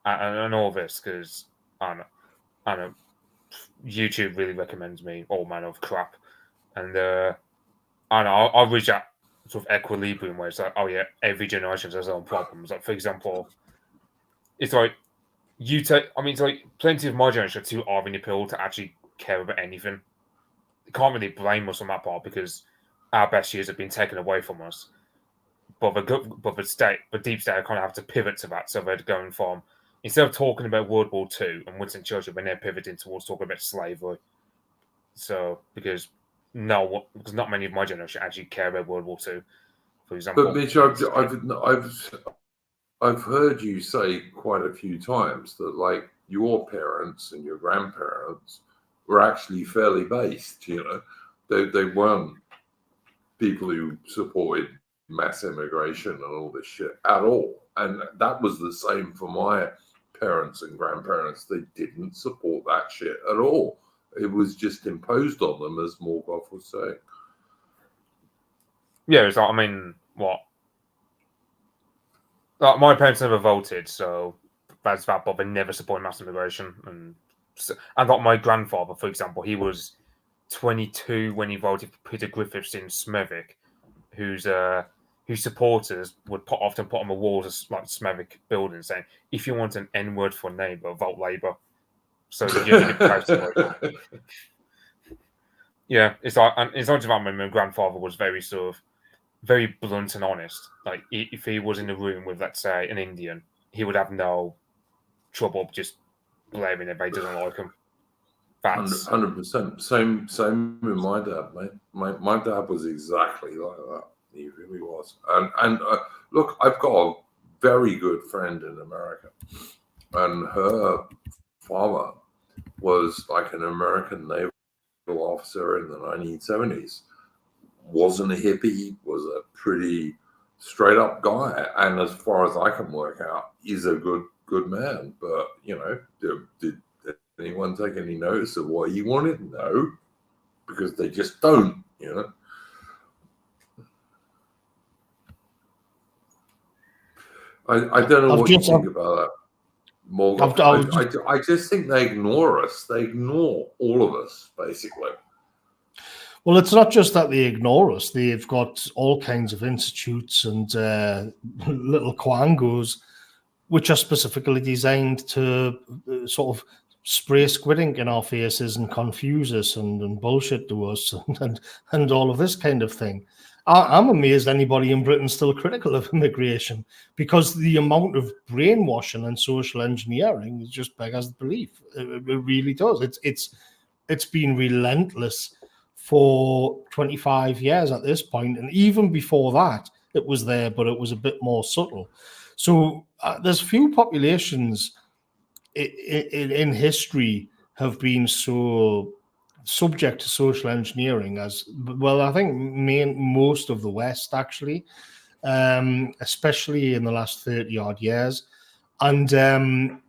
and all this because I know YouTube really recommends me all manner of crap, and I know I'll reach that sort of equilibrium where it's like, oh yeah, every generation has their own problems. Like for example, it's like it's like plenty of my generation are too Arvin pill to actually care about anything. You can't really blame us on that part because our best years have been taken away from us. But the deep state kind of have to pivot to that. So they're going from, instead of talking about World War II and Winston Churchill, they're now pivoting towards talking about slavery. So because not many of my generation actually care about World War II, for example. But Mitch, I've heard you say quite a few times that like your parents and your grandparents were actually fairly based. You know, they weren't people who supported mass immigration and all this shit at all. And that was the same for my parents and grandparents. They didn't support that shit at all. It was just imposed on them, as Morgoth was saying. Yeah, it's like, what? Like, my parents never voted, so that's that, but they never supported mass immigration. And I got my grandfather, for example, he was 22 when he voted for Peter Griffiths in Smethwick, whose supporters would often put on the walls of like Smethwick buildings saying, "If you want an N-word for neighbour, vote Labour." So you need to yeah, it's like, and it's not just that. My grandfather was very blunt and honest. Like if he was in a room with, let's say, an Indian, he would have no trouble just blaming if he doesn't like him. 100%. Same with my dad, mate. My dad was exactly like that. He really was. And look, I've got a very good friend in America, and her father was like an American naval officer in the 1970s. Wasn't a hippie, was a pretty straight up guy, and as far as I can work out, is a good man. But you know, did anyone take any notice of what he wanted? No, because they just don't. You know. I don't know what you think about that, Morgan. I just think they ignore us. They ignore all of us, basically. Well, it's not just that they ignore us. They've got all kinds of institutes and little quangos which are specifically designed to sort of spray squid ink in our faces and confuse us and bullshit to us and all of this kind of thing. I'm amazed anybody in Britain still critical of immigration, because the amount of brainwashing and social engineering is just beggars belief. It really does. It's been relentless for 25 years at this point, and even before that it was there, but it was a bit more subtle. So there's few populations in history have been so subject to social engineering as well. I think most of the West, actually, especially in the last 30 odd years. And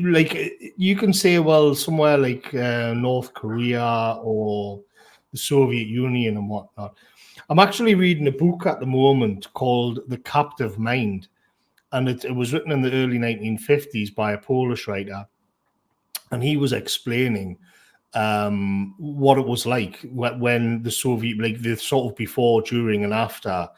like you can say, well, somewhere like North Korea or the Soviet Union and whatnot. I'm actually reading a book at the moment called The Captive Mind, and it was written in the early 1950s by a Polish writer, and he was explaining what it was like when the Soviet, like the sort of before, during, and after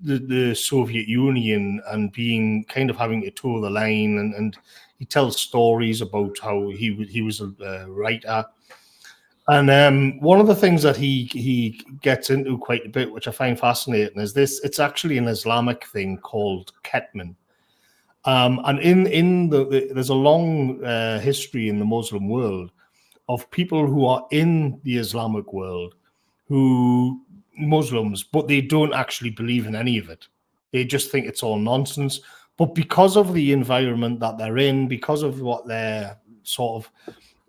the Soviet Union, and being kind of having to toe the line, and he tells stories about how he was a writer. And one of the things that he gets into quite a bit, which I find fascinating, is this. It's actually an Islamic thing called ketman. And in there's a long history in the Muslim world of people who are in the Islamic world, who Muslims, but they don't actually believe in any of it. They just think it's all nonsense. But because of the environment that they're in, because of what they're sort of,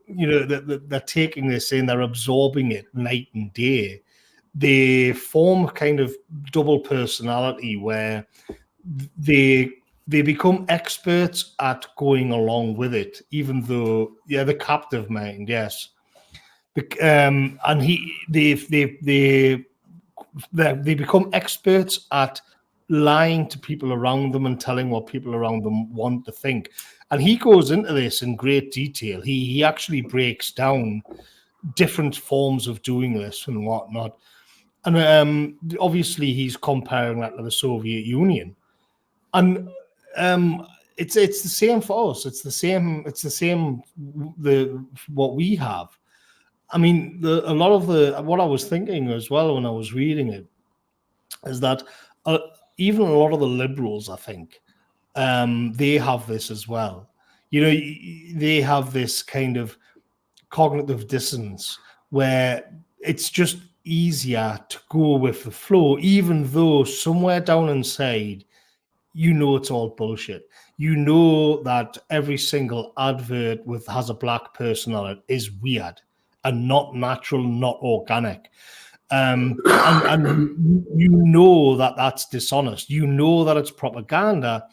they're taking this in, they're absorbing it night and day, they form kind of double personality where they become experts at going along with it, even though, the captive mind, yes. And they become experts at lying to people around them and telling what people around them want to think. And he goes into this in great detail. He actually breaks down different forms of doing this and whatnot. And obviously he's comparing that to the Soviet Union. And it's the same for us. It's the same what we have. I mean, a lot of what I was thinking as well when I was reading it is that even a lot of the liberals, I think, they have this as well. They have this kind of cognitive dissonance where it's just easier to go with the flow, even though somewhere down inside, it's all bullshit. That every single advert has a black person on it is weird and not natural, not organic. And that's dishonest. That it's propaganda,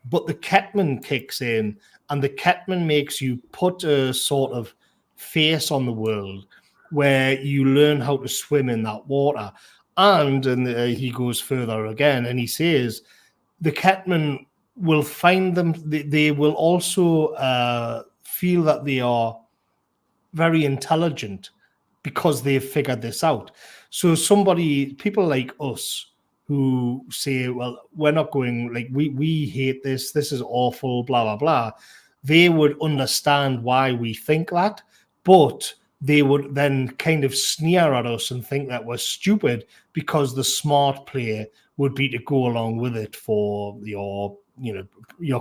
but the Ketman kicks in, and the Ketman makes you put a sort of face on the world where you learn how to swim in that water. And he goes further again, and he says the Ketman will find them. They will also feel that they are very intelligent because they've figured this out. So people like us who say, well, we're not going, like, we hate this is awful, blah, blah, blah. They would understand why we think that, but they would then kind of sneer at us and think that we're stupid because the smart play would be to go along with it for your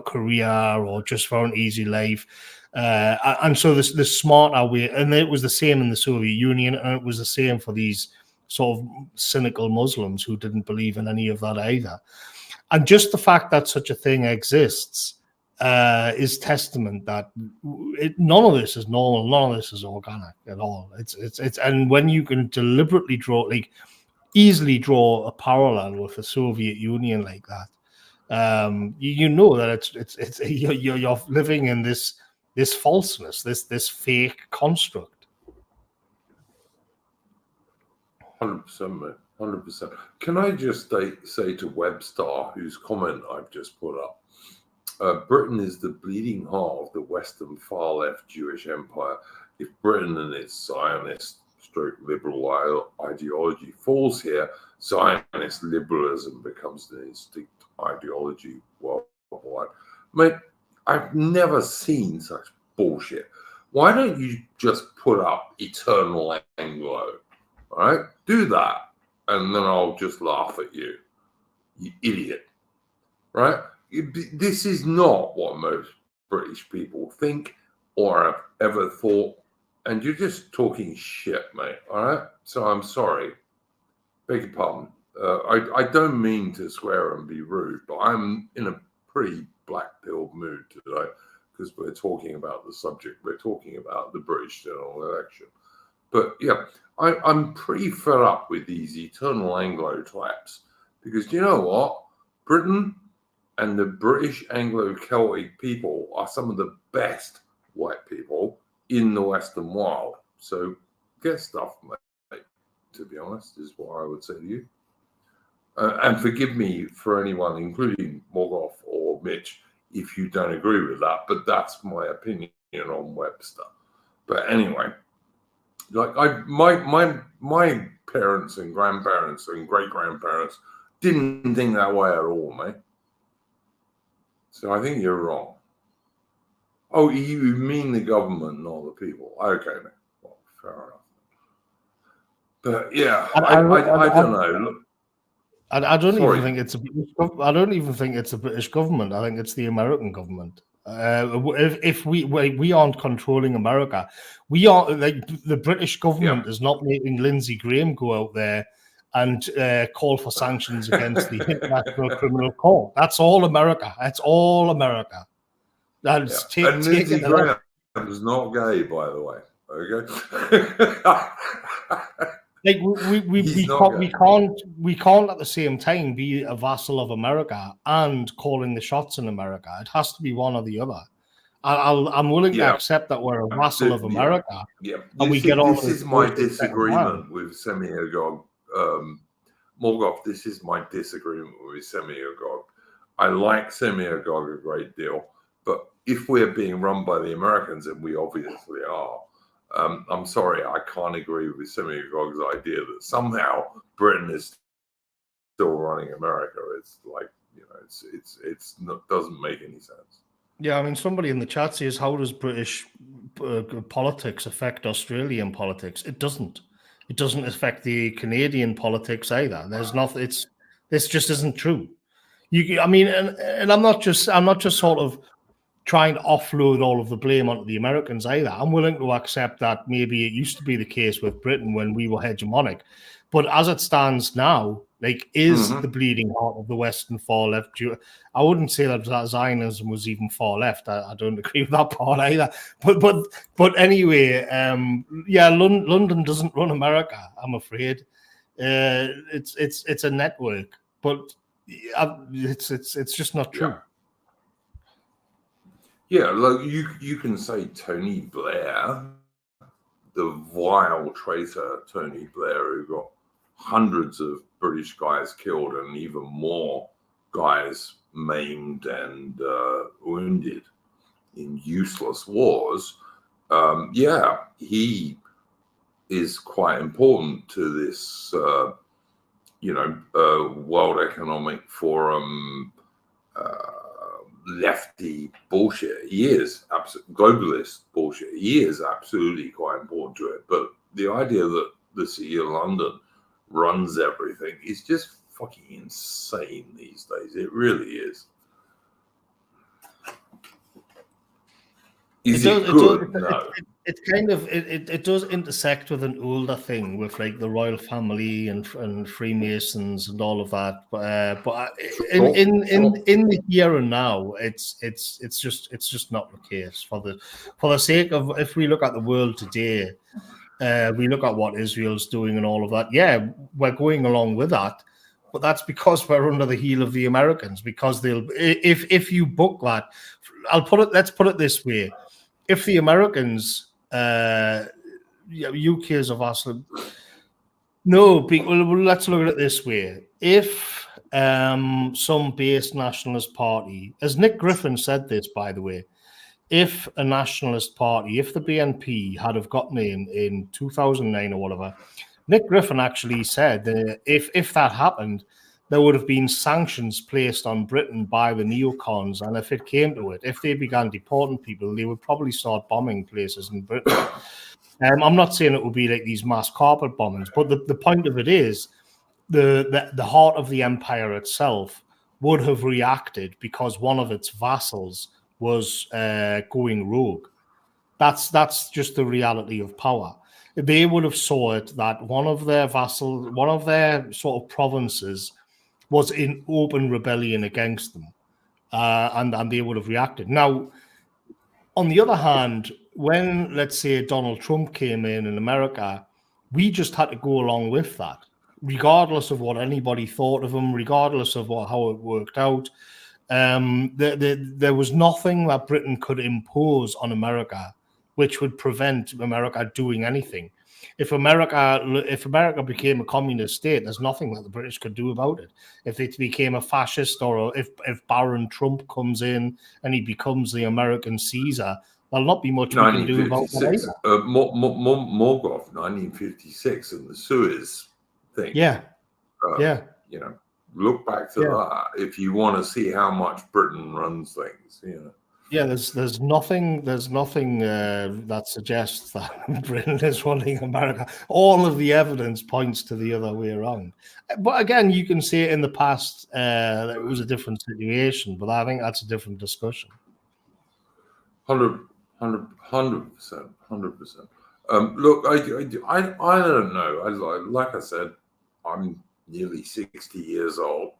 career or just for an easy life. And so the smarter way, and it was the same in the Soviet Union, and it was the same for these sort of cynical Muslims who didn't believe in any of that either. And just the fact that such a thing exists is testament that none of this is normal, none of this is organic at all. It's and when you can deliberately easily draw a parallel with the Soviet Union like that, that you're living in this falseness, this fake construct. 100%, mate. 100%. Can I just say to Webstar, whose comment I've just put up, Britain is the bleeding heart of the Western far-left Jewish empire. If Britain and its Zionist/liberal ideology falls here, Zionist liberalism becomes an instinct ideology worldwide. Mate, I've never seen such bullshit. Why don't you just put up Eternal Anglo? All right, do that, and then I'll just laugh at you, you idiot. Right? This is not what most British people think or have ever thought, and you're just talking shit, mate. All right? So I'm sorry. Beg your pardon. I don't mean to swear and be rude, but I'm in a pretty black-pilled mood today because we're talking about the subject. We're talking about the British general election. But yeah, I'm pretty fed up with these Eternal Anglo types because you know what? Britain And the British Anglo-Celtic people are some of the best white people in the Western world. So get stuff, mate, to be honest, is what I would say to you. And forgive me for anyone, including Morgoth or Mitch, if you don't agree with that, but that's my opinion on Webster. But anyway, like my parents and grandparents and great-grandparents didn't think that way at all, mate. So I think you're wrong. Oh, you mean the government, not the people? Okay, mate. Well, fair enough. But yeah, I don't know. Look, I don't even think it's I don't even think it's the British government. I think it's the American government. If we aren't controlling America, we are like the British government is not making Lindsey Graham go out there and call for sanctions against the International Criminal Court. That's all America. That's all America. And Lindsey Graham is not gay, by the way. Okay. Like we can't at the same time be a vassal of America and calling the shots in America. It has to be one or the other. I'm willing to accept that we're a vassal of America. Yeah. And we get all this is my disagreement with Semi-Agog. Morgoth, this is my disagreement with Semi-Agog. I like Semi-Agog a great deal, but if we're being run by the Americans, and we obviously are, I'm sorry, I can't agree with Semi-Agog's idea that somehow Britain is still running America. It's like, you know, it's not, doesn't make any sense. Yeah, I mean, somebody in the chat says, "How does British politics affect Australian politics?" It doesn't. It doesn't affect the Canadian politics either. There's nothing. This just isn't true. I mean, and I'm not just sort of trying to offload all of the blame onto the Americans either. I'm willing to accept that maybe it used to be the case with Britain when we were hegemonic, but as it stands now, like, is the bleeding heart of the Western far left? I wouldn't say that Zionism was even far left. I don't agree with that part either. But anyway, London doesn't run America, I'm afraid. It's a network, but it's just not true. Yeah, like you can say Tony Blair, the vile traitor Tony Blair, who got hundreds of British guys killed and even more guys maimed and wounded in useless wars. He is quite important to this, World Economic Forum lefty bullshit. He is globalist bullshit. He is absolutely quite important to it. But the idea that the City of London runs everything is just fucking insane these days. It really is. Is it good? No. It's kind of it does intersect with an older thing with like the royal family and Freemasons and all of that, but in the here and now, it's just not the case for the sake of, if we look at the world today, we look at what Israel's doing and all of that. Yeah, we're going along with that, but that's because we're under the heel of the Americans. Because they'll, if you book that, let's put it this way: if the Americans, UK is a vassal. No, let's look at it this way: if some base nationalist party, as Nick Griffin said this, by the way, if a nationalist party, if the BNP had have gotten in 2009 or whatever, Nick Griffin actually said that if that happened, there would have been sanctions placed on Britain by the neocons, and if it came to it, if they began deporting people, they would probably start bombing places in Britain. I'm not saying it would be like these mass carpet bombings, but the point of it is the heart of the empire itself would have reacted because one of its vassals was going rogue. That's just the reality of power. They would have saw it that one of their sort of provinces was in open rebellion against them, and they would have reacted. Now, on the other hand, when, let's say, Donald Trump came in America, we just had to go along with that, regardless of what anybody thought of him, regardless of how it worked out. there was nothing that Britain could impose on America which would prevent America doing anything. If America became a communist state, there's nothing that the British could do about it. If it became a fascist, or if Baron Trump comes in and he becomes the American Caesar, there'll not be much we can do about it. Morgoth, 1956, and the Suez thing. Yeah. You know, look back to that if you want to see how much Britain runs things. You know. Yeah, there's nothing that suggests that Britain is running America. All of the evidence points to the other way around. But again, you can see it in the past that it was a different situation, but I think that's a different discussion. 100%. Look, I don't know. Like I said, I'm nearly 60 years old.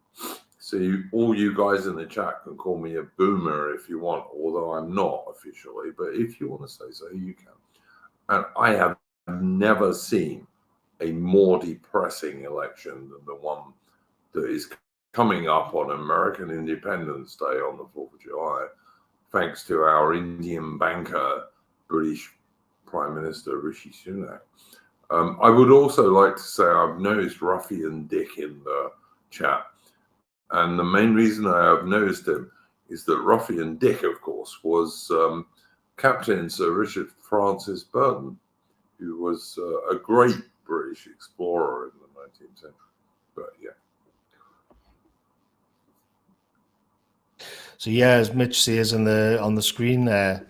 So all you guys in the chat can call me a boomer if you want, although I'm not officially. But if you want to say so, you can. And I have never seen a more depressing election than the one that is coming up on American Independence Day on the 4th of July, thanks to our Indian banker, British Prime Minister Rishi Sunak. I would also like to say I've noticed Ruffian Dick in the chat. And the main reason I have noticed him is that Ruffian Dick, of course, was Captain Sir Richard Francis Burton, who was a great British explorer in the 19th century. But yeah. So yeah, as Mitch says on the screen there,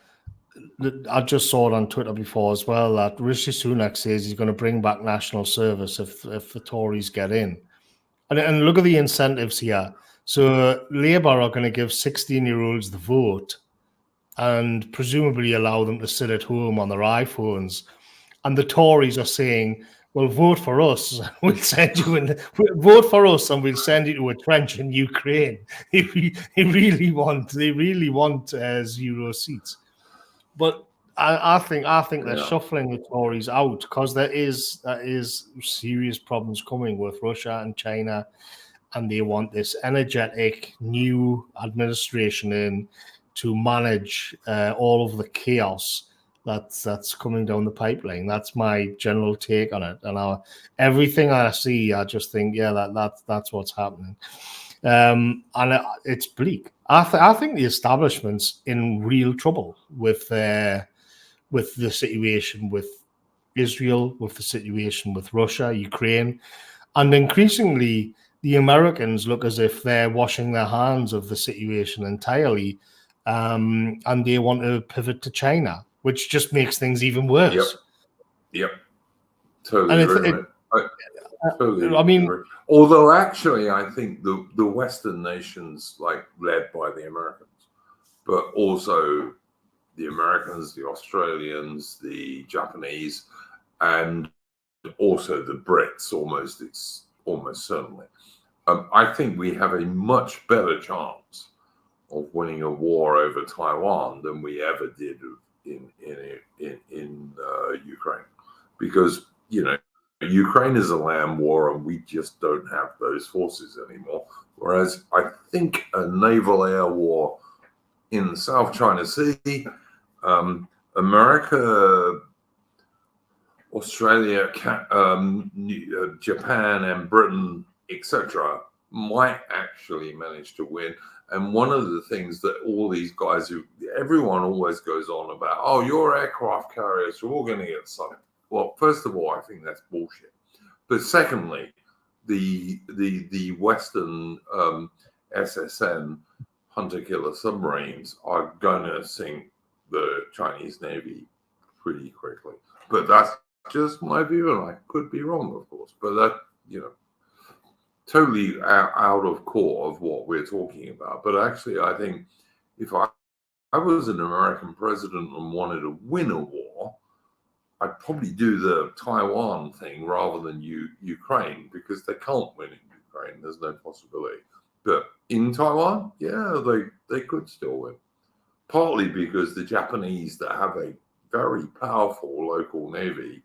I just saw it on Twitter before as well that Rishi Sunak says he's going to bring back national service if the Tories get in. And look at the incentives here. So Labour are going to give 16-year-olds the vote and presumably allow them to sit at home on their iPhones. And the Tories are saying, well, vote for us. We'll send you in. Vote for us, and we'll send you to a trench in Ukraine. They really want 0 seats. But I think they're shuffling the Tories out because there is serious problems coming with Russia and China, and they want this energetic new administration in to manage all of the chaos that's coming down the pipeline. That's my general take on it, and everything I see, I just think, that's what's happening, and it's bleak. I think the establishment's in real trouble with the situation with Israel, with the situation with Russia, Ukraine, and increasingly the Americans look as if they're washing their hands of the situation entirely, and they want to pivot to China, which just makes things even worse. Yep. Totally agree. I mean, agree. Although actually I think the Western nations, like led by the Americans, but also the Americans, the Australians, the Japanese, and also the Brits, almost certainly. I think we have a much better chance of winning a war over Taiwan than we ever did in Ukraine, because Ukraine is a land war and we just don't have those forces anymore. Whereas I think a naval air war in the South China Sea, America, Australia, Japan, and Britain, etc., might actually manage to win. And one of the things that all these guys everyone always goes on about, oh, your aircraft carriers are all going to get sunk. Well, first of all, I think that's bullshit. But secondly, the Western SSN hunter-killer submarines are going to sink the Chinese Navy pretty quickly. But that's just my view, and I could be wrong, of course. But that, totally out of core of what we're talking about. But actually, I think if I was an American president and wanted to win a war, I'd probably do the Taiwan thing rather than Ukraine, because they can't win in Ukraine. There's no possibility. But in Taiwan, they could still win. Partly because the Japanese, that have a very powerful local navy,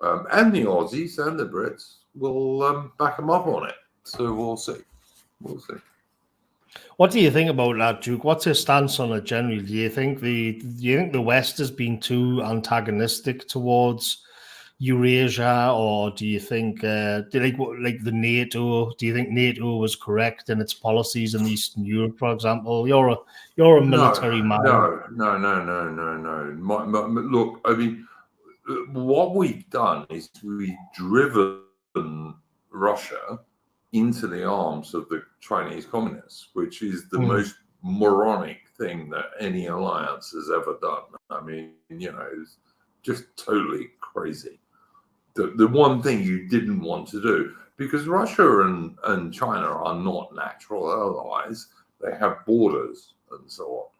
and the Aussies and the Brits will back them up on it. So we'll see. What do you think about that, Duke? What's your stance on it generally? Do you think the West has been too antagonistic towards Eurasia, or do you think like the NATO? Do you think NATO was correct in its policies in Eastern Europe, for example? You're a military man. No. Look, I mean, what we've done is we've driven Russia into the arms of the Chinese communists, which is the most moronic thing that any alliance has ever done. I mean, it's just totally crazy. The one thing you didn't want to do, because Russia and China are not natural allies, they have borders and so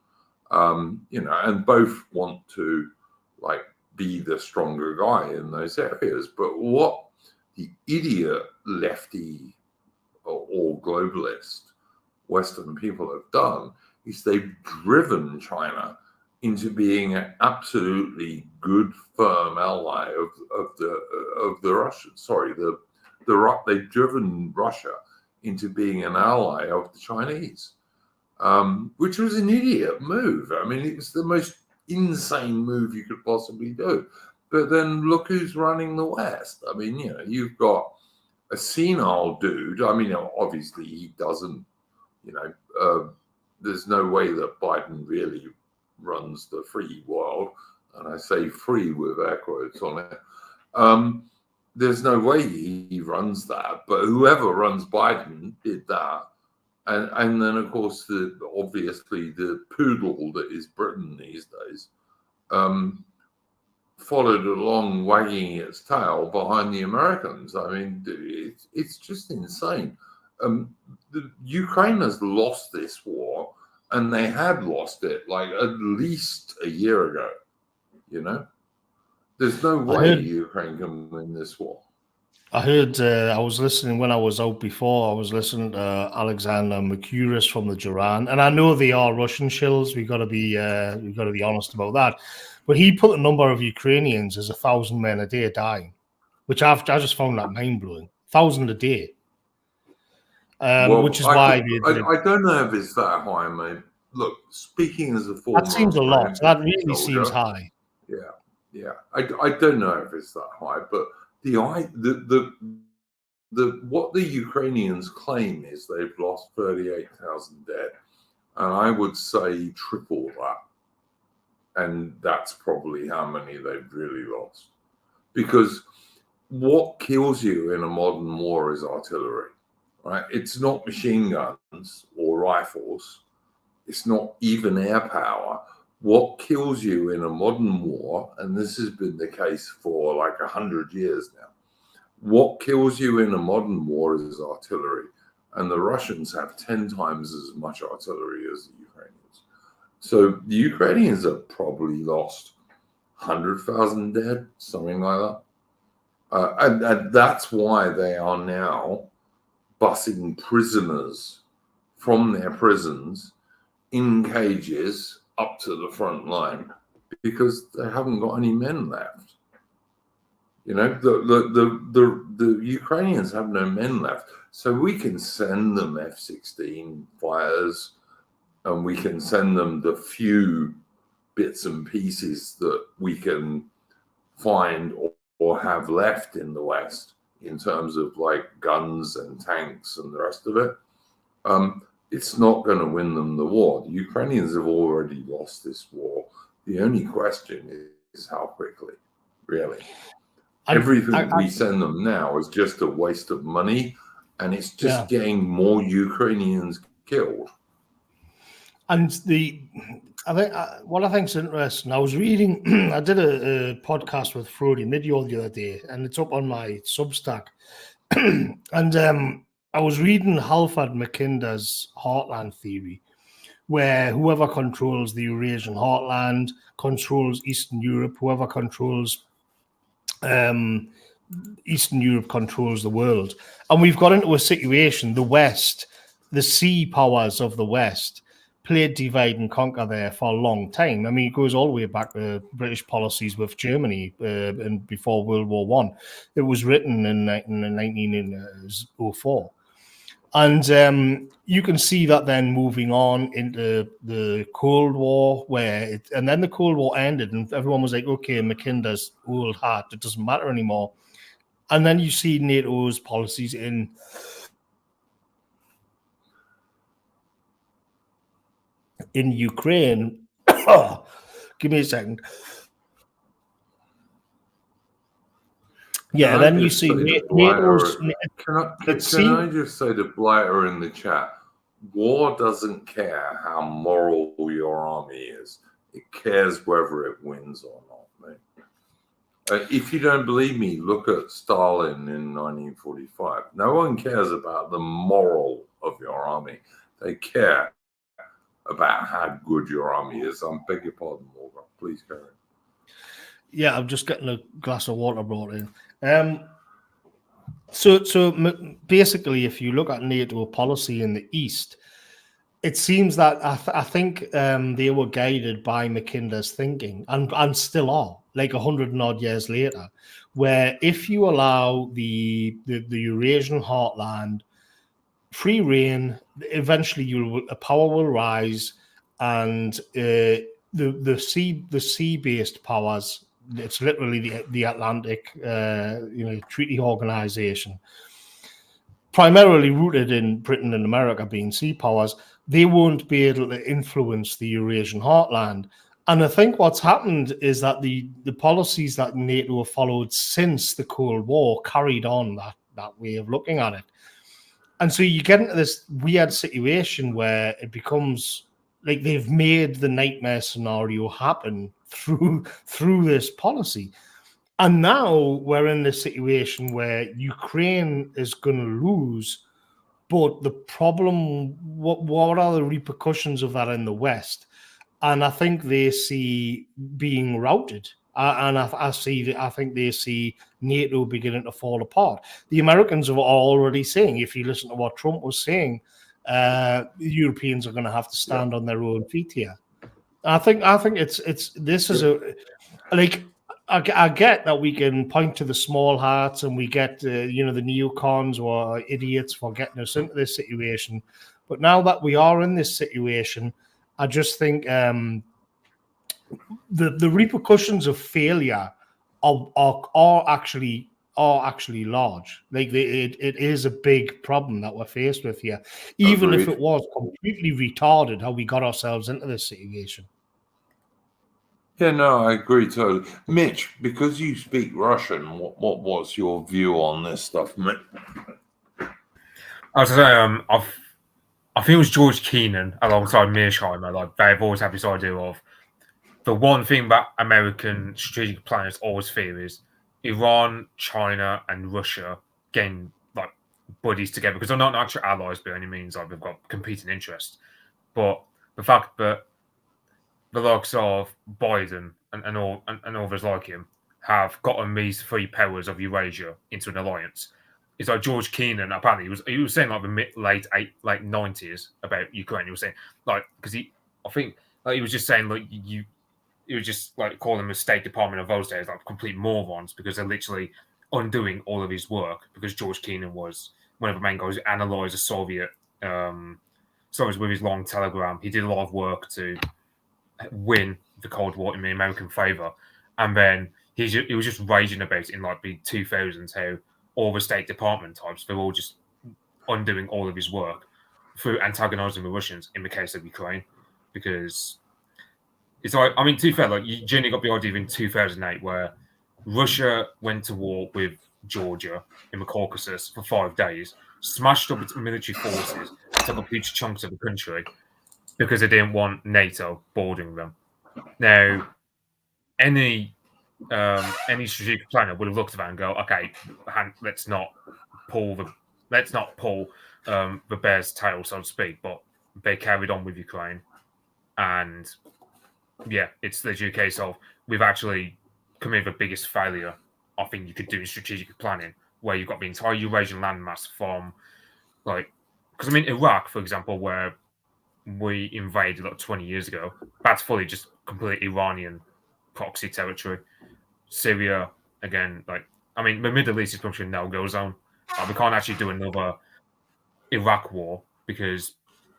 on, and both want to be the stronger guy in those areas. But what the idiot lefty or globalist Western people have done is they've driven China into being an absolutely good, firm ally of the Russians. They've driven Russia into being an ally of the Chinese, which was an idiot move. I mean, it was the most insane move you could possibly do. But then look who's running the West. I mean, you've got a senile dude. I mean, obviously he doesn't, there's no way that Biden really runs the free world. And I say free with air quotes on it. There's no way he runs that. But whoever runs Biden did that. And then, of course, obviously the poodle that is Britain these days followed along wagging its tail behind the Americans. I mean, it's just insane. Ukraine has lost this war, and they had lost it at least a year ago. There's no way Ukraine can win this war. I heard, I was listening when I was out before, I was listening to Alexander Mercouris from the Duran, and I know they are Russian shills. We've got to be honest about that. But he put the number of Ukrainians as 1,000 men a day dying, which I just found that mind-blowing. 1,000 a day. Which is why... I don't know if it's that high, mate. Look, speaking as a former... That seems a lot. That really seems high. Yeah. I don't know if it's that high, but what the Ukrainians claim is they've lost 38,000 dead, and I would say triple that. And that's probably how many they've really lost. Because what kills you in a modern war is artillery, right? It's not machine guns or rifles. It's not even air power. What kills you in a modern war, and this has been the case for 100 years now, what kills you in a modern war is artillery. And the Russians have 10 times as much artillery as the Ukrainians. So the Ukrainians have probably lost 100,000 dead, something like that. And that's why they are now busing prisoners from their prisons in cages up to the front line, because they haven't got any men left. The Ukrainians have no men left. So we can send them F-16 fighters, and we can send them the few bits and pieces that we can find or have left in the West in terms of guns and tanks and the rest of it. It's not going to win them the war. The Ukrainians have already lost this war. The only question is how quickly, really. Everything we send them now is just a waste of money, and it's just getting more Ukrainians killed. And what I think is interesting, I was reading, I did a podcast with Frody Midyol the other day, and it's up on my Substack. And I was reading Halford Mackinder's Heartland theory, where whoever controls the Eurasian heartland controls Eastern Europe, whoever controls Eastern Europe controls the world. And we've got into a situation, the West, the sea powers of the West, played divide and conquer there for a long time. I mean, it goes all the way back to British policies with Germany and before World War I. It was written in 1904. And you can see that then moving on into the Cold War, and then the Cold War ended, and everyone was like, okay, Mackinder's old hat, it doesn't matter anymore. And then you see NATO's policies in Ukraine. Give me a second. Yeah, then you see NATO's. Can I just say to Blighter in the chat, war doesn't care how moral your army is. It cares whether it wins or not, mate. If you don't believe me, look at Stalin in 1945. No one cares about the moral of your army. They care about how good your army is. I beg your pardon, Morgan. Please carry on. Yeah, I'm just getting a glass of water brought in. So basically, if you look at NATO policy in the East, it seems that I think they were guided by Mackinder's thinking, and still are, like 100 and odd years later, where if you allow the Eurasian heartland free reign, eventually a power will rise, and the sea-based powers. It's literally the Atlantic, Treaty Organization, primarily rooted in Britain and America being sea powers. They won't be able to influence the Eurasian heartland. And I think what's happened is that the policies that NATO have followed since the Cold War carried on that way of looking at it. And so you get into this weird situation where it becomes like they've made the nightmare scenario happen through this policy. And now we're in this situation where Ukraine is going to lose, but the problem, what are the repercussions of that in the West? And I think they see being routed. And I think they see NATO beginning to fall apart. The Americans are already saying, if you listen to what Trump was saying, the Europeans are going to have to stand on their own feet here. I think this is I get that we can point to the small hats and we get the neocons or idiots for getting us into this situation, but now that we are in this situation, I just think the repercussions of failure are actually large. Like it is a big problem that we're faced with here, even Agreed. if it was completely retarded how we got ourselves into this situation. Yeah, no, I agree totally. Mitch, because you speak Russian, what's your view on this stuff, Mitch? I was saying, I think it was George Kennan alongside Mearsheimer. Like they've always had this idea of the one thing that American strategic planners always fear is Iran, China, and Russia getting like buddies together because they're not actual allies by any means. Like they've got competing interests, but the fact that the likes of Biden and others like him have gotten these three powers of Eurasia into an alliance. It's like George Kennan. Apparently, he was saying like the late 90s about Ukraine. He was saying like because he was just saying like you was just like calling them the State Department of those days like complete morons because they're literally undoing all of his work because George Kennan was one of the main guys who analysed the Soviets with his long telegram. He did a lot of work to win the Cold War in the American favour, and then he was just raging about in like the 2000s how all the State Department types they're all just undoing all of his work through antagonising the Russians in the case of Ukraine, because it's like to be fair, like you generally got the idea in 2008 where Russia went to war with Georgia in the Caucasus for 5 days, smashed up its military forces, took up huge chunks of the country because they didn't want NATO bordering them. Now, any strategic planner would have looked at that and go, okay, let's not pull the bear's tail, so to speak. But they carried on with Ukraine, and yeah, it's literally a case of we've actually committed the biggest failure I think you could do in strategic planning, where you've got the entire Eurasian landmass from because Iraq, for example, where we invaded like 20 years ago, that's fully just complete Iranian proxy territory. Syria, again, the Middle East is pretty much a no-go zone. We can't actually do another Iraq war because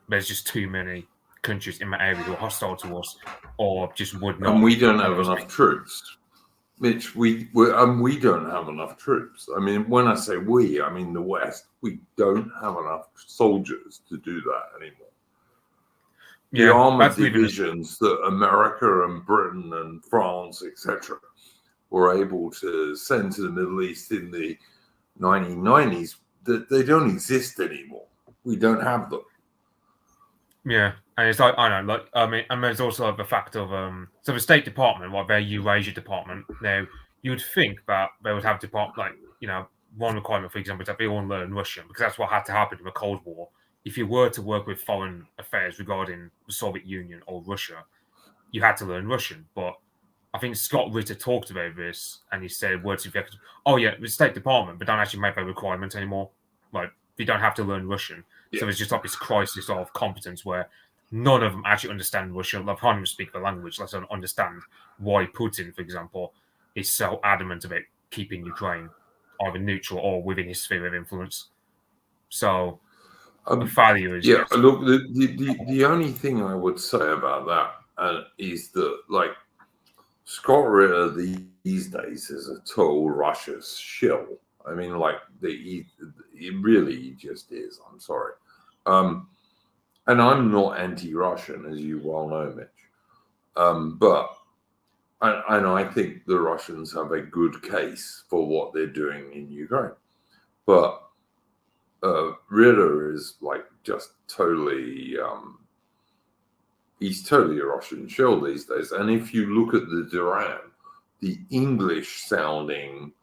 there's just too many countries in my area who are hostile to us or just would not. And we don't have enough troops. Mitch, we don't have enough troops. I mean, when I say we, I mean the West. We don't have enough soldiers to do that anymore. The armored divisions that America and Britain and France, etc., were able to send to the Middle East in the 1990s, that they don't exist anymore. We don't have them. Yeah, and it's like, I don't know, like, I mean, and there's also the fact of so the State Department, like their Eurasia department. Now you would think that they would have one requirement, for example, is that they all learn Russian, because that's what had to happen in the Cold War. If you were to work with foreign affairs regarding the Soviet Union or Russia, you had to learn Russian. But I think Scott Ritter talked about this, and he said words to the effect of, "Oh yeah, the State Department, but don't actually make that requirement anymore. Like they don't have to learn Russian." Yeah. So there's just like this crisis of competence where none of them actually understand Russian. They can't even speak the language, let alone understand why Putin, for example, is so adamant about keeping Ukraine either neutral or within his sphere of influence. So the failure is look, the only thing I would say about that is that, like, Scott Ritter these days is a total Russia shill. I mean, like, he really just is. I'm sorry. And I'm not anti-Russian, as you well know, Mitch. But I think the Russians have a good case for what they're doing in Ukraine. But Ritter is like just totally, he's totally a Russian shell these days. And if you look at the Duran, the English-sounding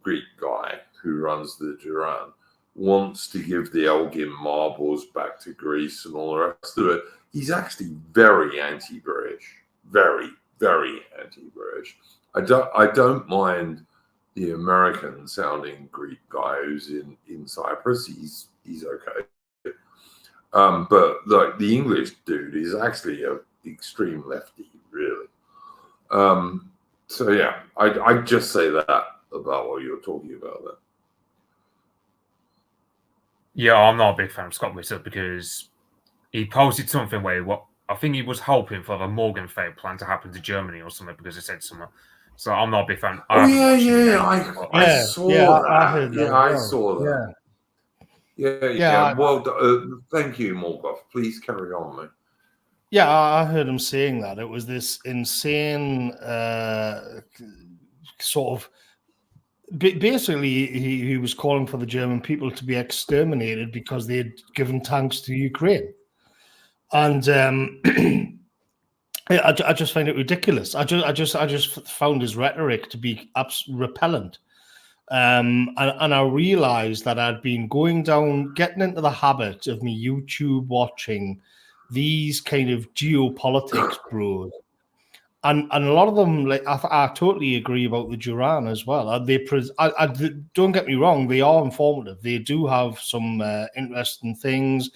Greek guy who runs the Duran wants to give the Elgin marbles back to Greece and all the rest of it. He's actually very anti-British, very, very anti-British. I don't mind the American-sounding Greek guy who's in Cyprus. He's okay. But like the English dude is actually an extreme lefty, really. So yeah, I'd just say that about what you're talking about there. Yeah, I'm not a big fan of Scott Ritter because he posted something where I think he was hoping for the Morgenthau plan to happen to Germany or something because it said something. So I'm not a big fan. I saw that. I saw that. Yeah. Well, thank you, Morgoth. Please carry on, mate. Yeah, I heard him saying that. It was this insane sort of... Basically, he was calling for the German people to be exterminated because they had given tanks to Ukraine. And I just find it ridiculous. I just found his rhetoric to be repellent. And I realized that I'd been getting into the habit of me YouTube watching these kind of geopolitics bros. And a lot of them, like I totally agree about the Duran as well. Don't get me wrong; they are informative. They do have some interesting things,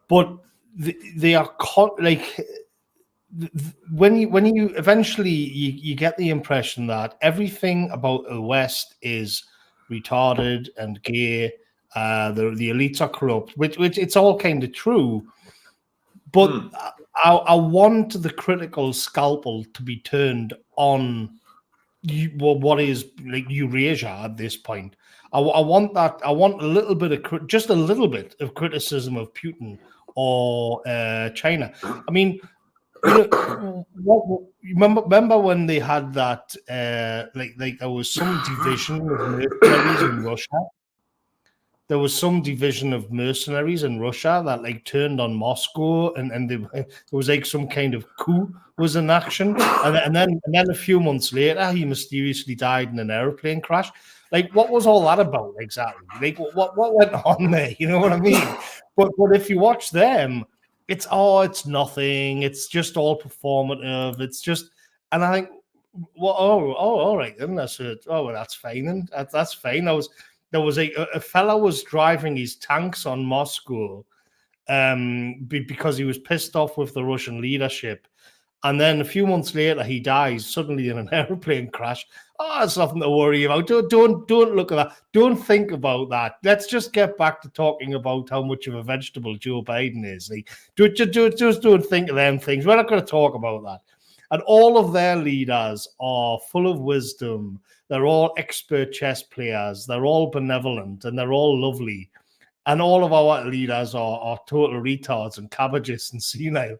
but they are like when you eventually you get the impression that everything about the West is retarded and gay. The elites are corrupt, which it's all kind of true, but. I want the critical scalpel to be turned on what is like Eurasia at this point. I want that. I want a little bit of just a little bit of criticism of Putin or China. I mean, remember when they had that like there was some division of mercenaries in Russia. There was some division of mercenaries in Russia that like turned on Moscow, and there was like some kind of coup was in action, and then a few months later he mysteriously died in an airplane crash. Like, what was all that about exactly? Like, what went on there? You know what I mean? But if you watch them, it's nothing. It's just all performative. It's just, and I think, well, all right then. That's it. Oh, well, that's fine. And that's fine. There was a fellow was driving his tanks on Moscow because he was pissed off with the Russian leadership. And then a few months later, he dies suddenly in an airplane crash. Oh, it's nothing to worry about. Don't look at that. Don't think about that. Let's just get back to talking about how much of a vegetable Joe Biden is. Like, just don't think of them things. We're not going to talk about that. And all of their leaders are full of wisdom. They're all expert chess players. They're all benevolent and they're all lovely. And all of our leaders are total retards and cabbages and senile.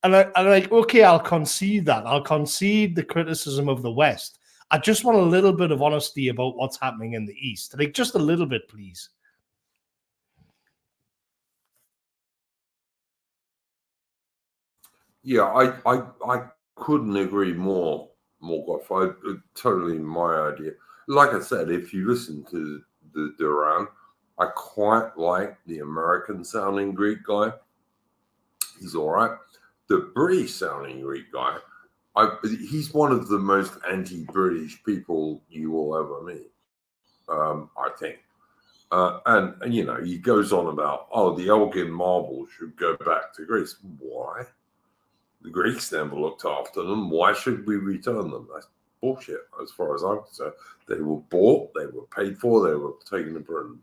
And I'm like, okay, I'll concede that. I'll concede the criticism of the West. I just want a little bit of honesty about what's happening in the East. Like, just a little bit, please. Yeah, I couldn't agree more, Morgoth. Totally my idea. Like I said, if you listen to the Duran, I quite like the American-sounding Greek guy. He's all right. The British-sounding Greek guy, he's one of the most anti-British people you will ever meet, I think. And, you know, he goes on about, the Elgin marbles should go back to Greece. Why? The Greeks never looked after them. Why should we return them? That's bullshit, as far as I'm concerned. They were bought, they were paid for, they were taken to Britain.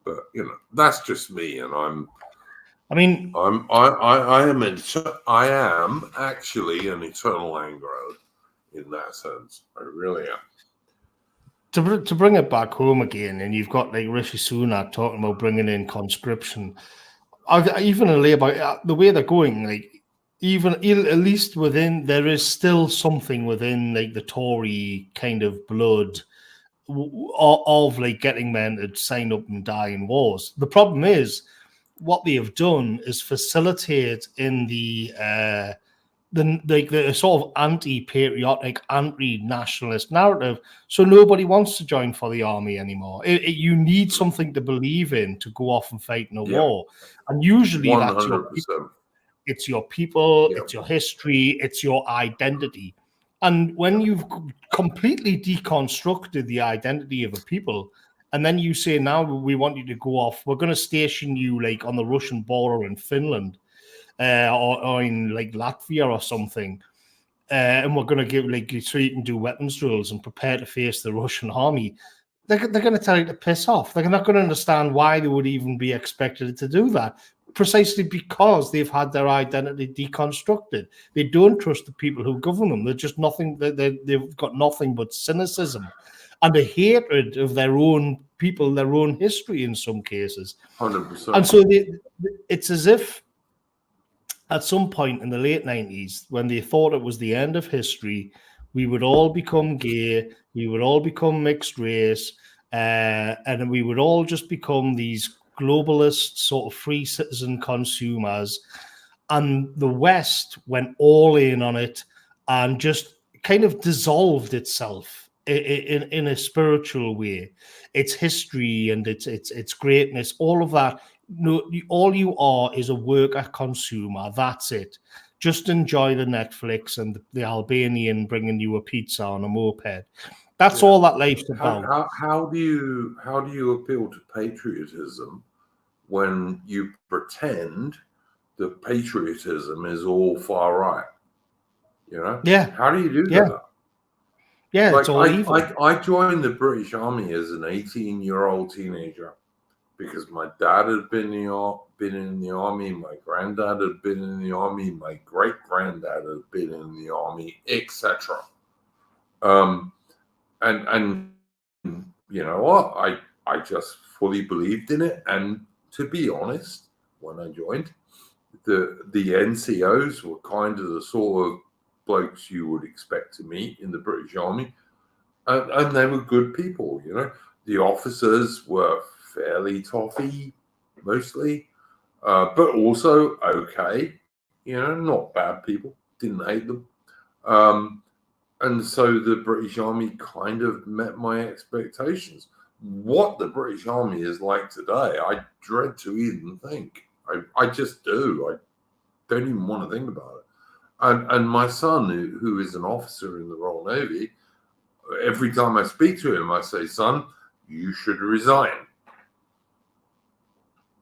But, you know, that's just me, and I am actually an eternal Anglo in that sense. I really am. To bring it back home again, and you've got like Rishi Sunak talking about bringing in conscription. Even a Labour, the way they're going, like even at least within, there is still something within like the Tory kind of blood of like getting men to sign up and die in wars. The problem is, what they have done is facilitate in the sort of anti-patriotic, anti-nationalist narrative. So nobody wants to join for the army anymore. You need something to believe in to go off and fight in a war, and usually 100%. It's your people, it's your history, it's your identity. And when you've completely deconstructed the identity of a people, and then you say, now we want you to go off, we're going to station you like on the Russian border in Finland or in like Latvia or something, and we're going to give like so you can do weapons drills and prepare to face the Russian army, they're going to tell you to piss off. They're not going to understand why they would even be expected to do that, precisely because they've had their identity deconstructed. They don't trust the people who govern them. They're just nothing. They've got nothing but cynicism and a hatred of their own people, their own history in some cases. 100%. And so it's as if at some point in the late 90s, when they thought it was the end of history, we would all become gay, we would all become mixed race, and we would all just become these globalist sort of free citizen consumers. And the West went all in on it and just kind of dissolved itself in a spiritual way. Its history and its greatness, all of that. No, all you are is a worker consumer. That's it. Just enjoy the Netflix and the Albanian bringing you a pizza on a moped. That's all that life's about. How do you appeal to patriotism when you pretend that patriotism is all far right? You know? Yeah. How do you do that? Yeah, like, it's all evil. I joined the British Army as an 18-year-old teenager because my dad had been in the army, my granddad had been in the army, my great-granddad had been in the army, etc. And you know what? I just fully believed in it. And to be honest, when I joined, the NCOs were kind of the sort of blokes you would expect to meet in the British Army, and they were good people. You know, the officers were fairly toffee mostly, but also okay. You know, not bad people. Didn't hate them. And so the British Army kind of met my expectations. What the British Army is like today, I dread to even think. I just do. I don't even want to think about it. And my son, who is an officer in the Royal Navy, every time I speak to him, I say, son, you should resign.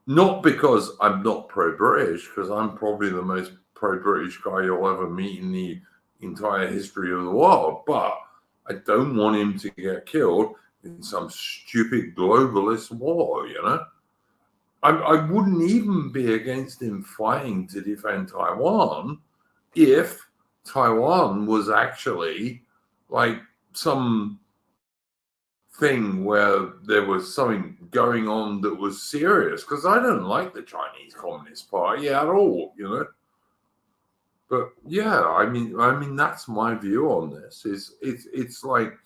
Not because I'm not pro-British, because I'm probably the most pro-British guy you'll ever meet in the entire history of the world. But I don't want him to get killed in some stupid globalist war, you know? I wouldn't even be against him fighting to defend Taiwan if Taiwan was actually like some thing where there was something going on that was serious, because I don't like the Chinese Communist Party at all, you know. But yeah, I mean that's my view on this. It's like,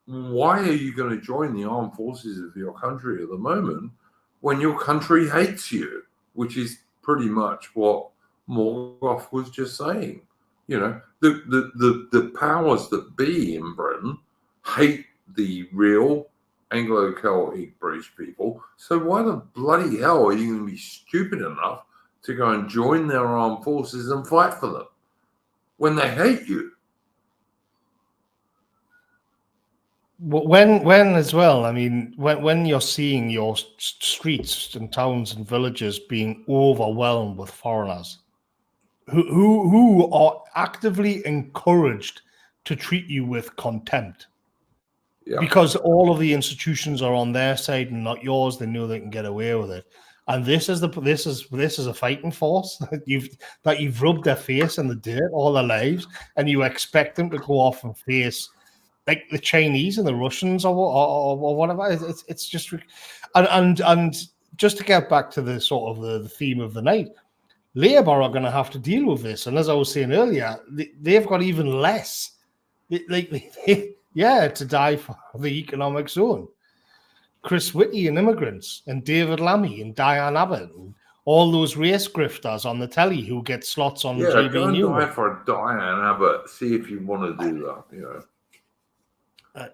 why are you going to join the armed forces of your country at the moment when your country hates you? Which is pretty much what Morgoth was just saying. You know, the powers that be in Britain hate the real Anglo-Celtic British people. So why the bloody hell are you going to be stupid enough to go and join their armed forces and fight for them when they hate you? When as well, I mean, when you're seeing your streets and towns and villages being overwhelmed with foreigners who are actively encouraged to treat you with contempt, because all of the institutions are on their side and not yours, they know they can get away with it. And this is a fighting force that you've rubbed their face in the dirt all their lives, and you expect them to go off and face like the Chinese and the Russians or whatever. It's just, and just to get back to the sort of the theme of the night, Labour are going to have to deal with this, and as I was saying earlier, they've got even less, to die for the economic zone. Chris Whitty and immigrants, and David Lammy and Diane Abbott, and all those race grifters on the telly who get slots on GB go and News. die for Diane Abbott. See if you want to do that, you know.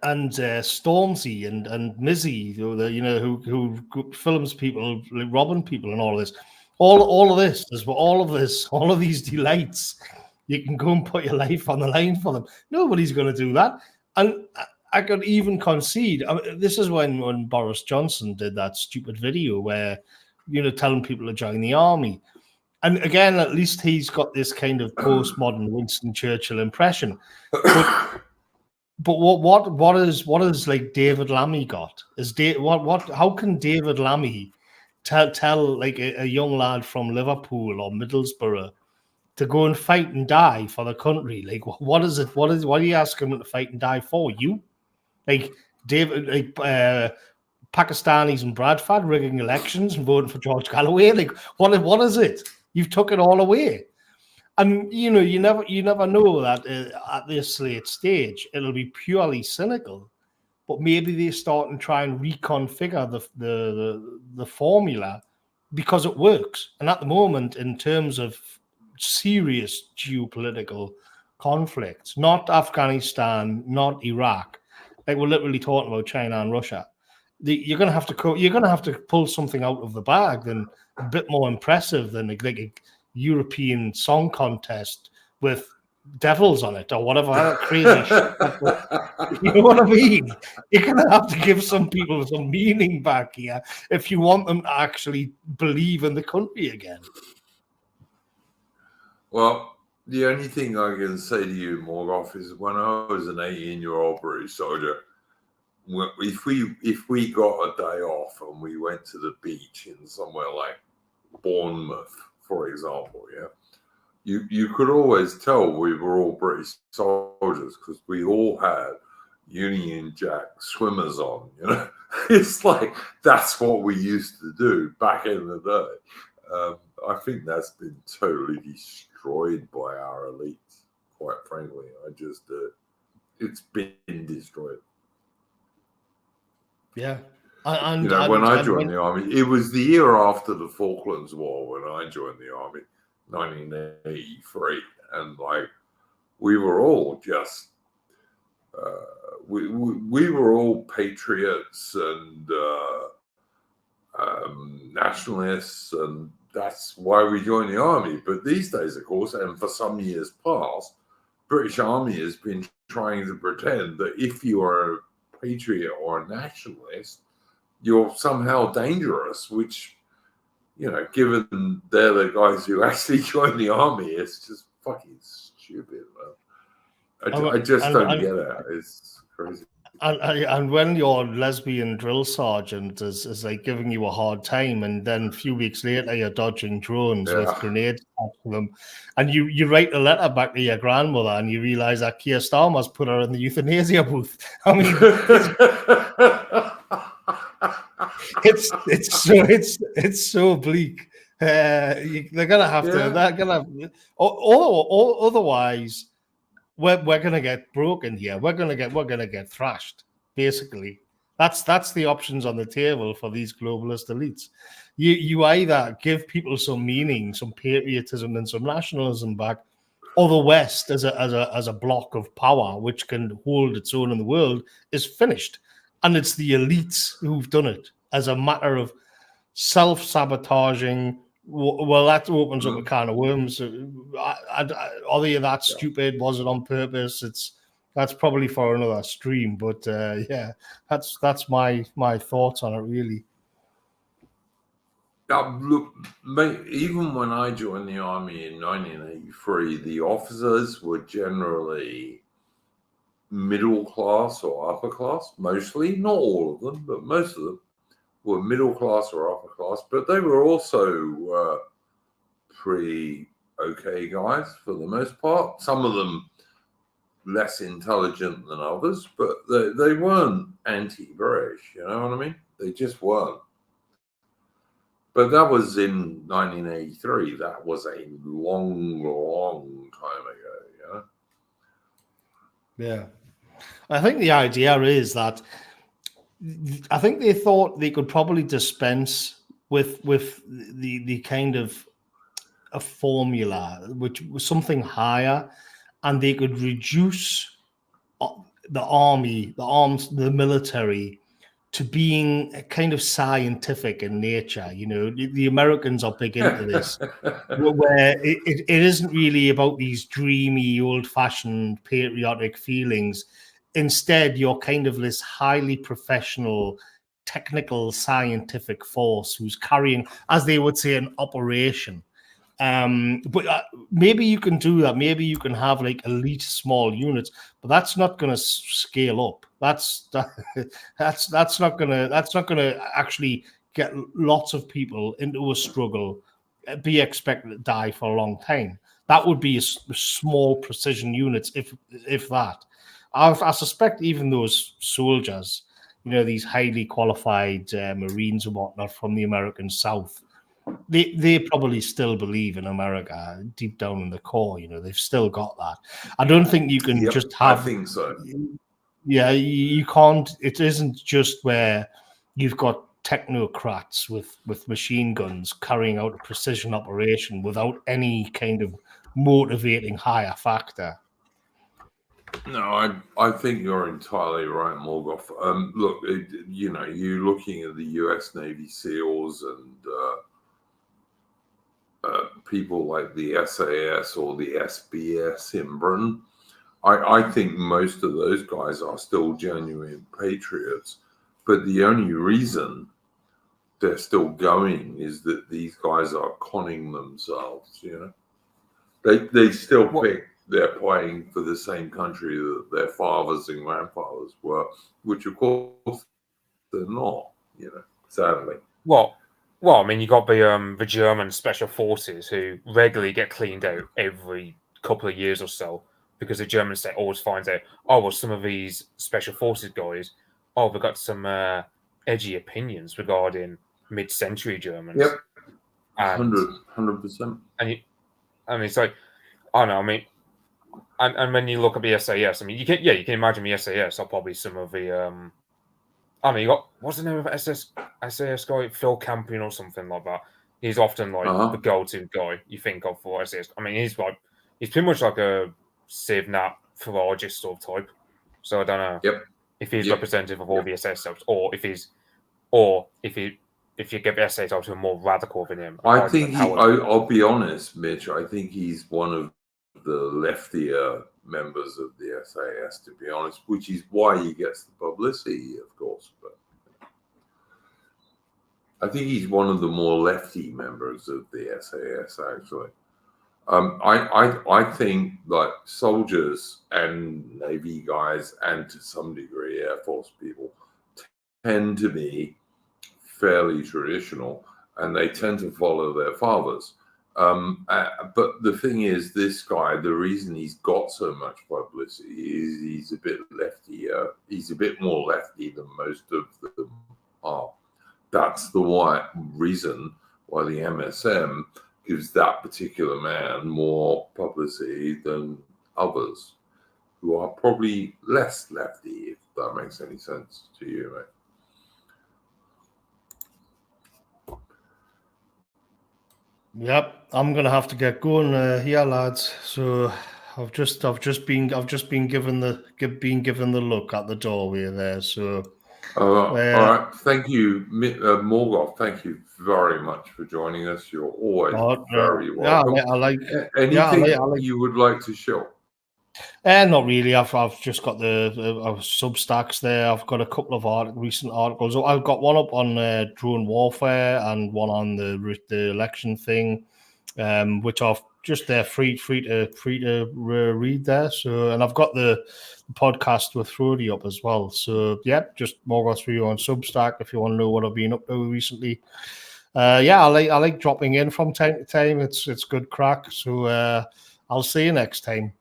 And Stormzy and Mizzy, who films people like robbing people and all this. All of these delights, you can go and put your life on the line for them. Nobody's going to do that. And I could even concede. I mean, this is when Boris Johnson did that stupid video where, telling people to join the army. And again, at least he's got this kind of postmodern Winston Churchill impression. But what is like David Lammy got? How can David Lammy tell like a young lad from Liverpool or Middlesbrough to go and fight and die for the country? Like, what is it? What are you asking him to fight and die for? You, like David, like Pakistanis in Bradford rigging elections and voting for George Galloway? Like, what is it? You've took it all away. And you never know that at this late stage it'll be purely cynical, but maybe they start and try and reconfigure the formula because it works. And at the moment, in terms of serious geopolitical conflicts, not Afghanistan, not Iraq, like we're literally talking about China and Russia, you're gonna have to pull something out of the bag than a bit more impressive than like a European Song Contest with devils on it or whatever crazy shit. You know what I mean? You're gonna have to give some people some meaning back here if you want them to actually believe in the country again. Well, the only thing I can say to you, Morgoth, is when I was an 18-year-old British soldier, if we got a day off and we went to the beach in somewhere like Bournemouth, for example, you could always tell we were all British soldiers because we all had Union Jack swimmers on, It's like that's what we used to do back in the day. I think that's been totally destroyed by our elites, quite frankly. It's been destroyed. Yeah. When I joined the army, it was the year after the Falklands War when I joined the army, 1983, and like we were all just we were all patriots and nationalists, and that's why we joined the army. But these days, of course, and for some years past, British Army has been trying to pretend that if you are a patriot or a nationalist, you're somehow dangerous, which, given they're the guys who actually joined the army, it's just fucking stupid, man. I just don't get it. It's crazy. And when your lesbian drill sergeant is like giving you a hard time, and then a few weeks later you're dodging drones with grenades attached to them, and you write a letter back to your grandmother, and you realize that Keir Starmer's put her in the euthanasia booth. I mean, it's so bleak. They're gonna have to. They're gonna. Otherwise, we're gonna get broken here. We're gonna get thrashed. Basically, that's the options on the table for these globalist elites. You either give people some meaning, some patriotism, and some nationalism back, or the West as a block of power which can hold its own in the world is finished, and it's the elites who've done it as a matter of self-sabotaging. Well, that opens up a can of worms. Are they that stupid? Was it on purpose? That's probably for another stream. But yeah, that's my thoughts on it, really. Look, mate, even when I joined the army in 1983, the officers were generally middle class or upper class, mostly. Not all of them, but most of them were middle class or upper class. But they were also pretty okay guys for the most part. Some of them less intelligent than others, but they weren't anti-British, you know what I mean? They just weren't. But that was in 1983. That was a long, long time ago, Yeah. I think the idea is that I think they thought they could probably dispense with the kind of a formula, which was something higher, and they could reduce the army, the military, to being kind of scientific in nature. The Americans are big into this, where it isn't really about these dreamy, old-fashioned, patriotic feelings. Instead, you're kind of this highly professional, technical, scientific force who's carrying, as they would say, an operation. But maybe you can do that. Maybe you can have like elite small units, but that's not going to scale up. That's not going to actually get lots of people into a struggle, be expected to die for a long time. That would be a small precision units, if that. I suspect even those soldiers, these highly qualified Marines and whatnot from the American South, they probably still believe in America deep down in the core. They've still got that. I don't think you can just have. I think so. Yeah, you can't. It isn't just where you've got technocrats with machine guns carrying out a precision operation without any kind of motivating higher factor. No, I think you're entirely right, Morgoth. Look, you're looking at the U.S. Navy SEALs and people like the SAS or the SBS in Britain. I think most of those guys are still genuine patriots, but the only reason they're still going is that these guys are conning themselves. They still think they're playing for the same country that their fathers and grandfathers were, which of course they're not. Sadly. Well, I mean, you got the German special forces who regularly get cleaned out every couple of years or so, because the German state always finds out, some of these special forces guys, they've got some edgy opinions regarding mid-century Germans. Yep, 100%. And it's like, I don't know. I mean, and when you look at the SAS, I mean, you can imagine the SAS are probably some of the. I mean, you got, what's the name of SAS guy? Phil Campion or something like that. He's often like the go-to guy you think of for SAS. I mean, he's pretty much like a Civ Nat Farage sort of type. So I don't know if he's representative of all the SAS subs, or if you get the SAS out to a more radical than him. I think I'll be honest, Mitch. I think he's one of the leftier members of the SAS, to be honest, which is why he gets the publicity, of course. But I think he's one of the more lefty members of the SAS, actually. I think like soldiers and Navy guys, and to some degree Air Force people, tend to be fairly traditional, and they tend to follow their fathers. But the thing is, this guy, the reason he's got so much publicity is he's a bit lefty. He's a bit more lefty than most of them are. That's the reason why the MSM gives that particular man more publicity than others who are probably less lefty, if that makes any sense to you, mate. Yep, I'm gonna have to get going here, lads. So I've just been given the look at the doorway there. So all right, thank you, Morgoth. Thank you very much for joining us. You're always very welcome. Yeah, I like anything you would like to show. Not really. I've just got the Substacks there. I've got a couple of recent articles. I've got one up on drone warfare and one on the election thing, which are just there free to read there. So, and I've got the podcast with Frody up as well. So, yeah, just Morgoth for you on Substack if you want to know what I've been up to recently. Yeah, I like dropping in from time to time. It's good crack. So, I'll see you next time.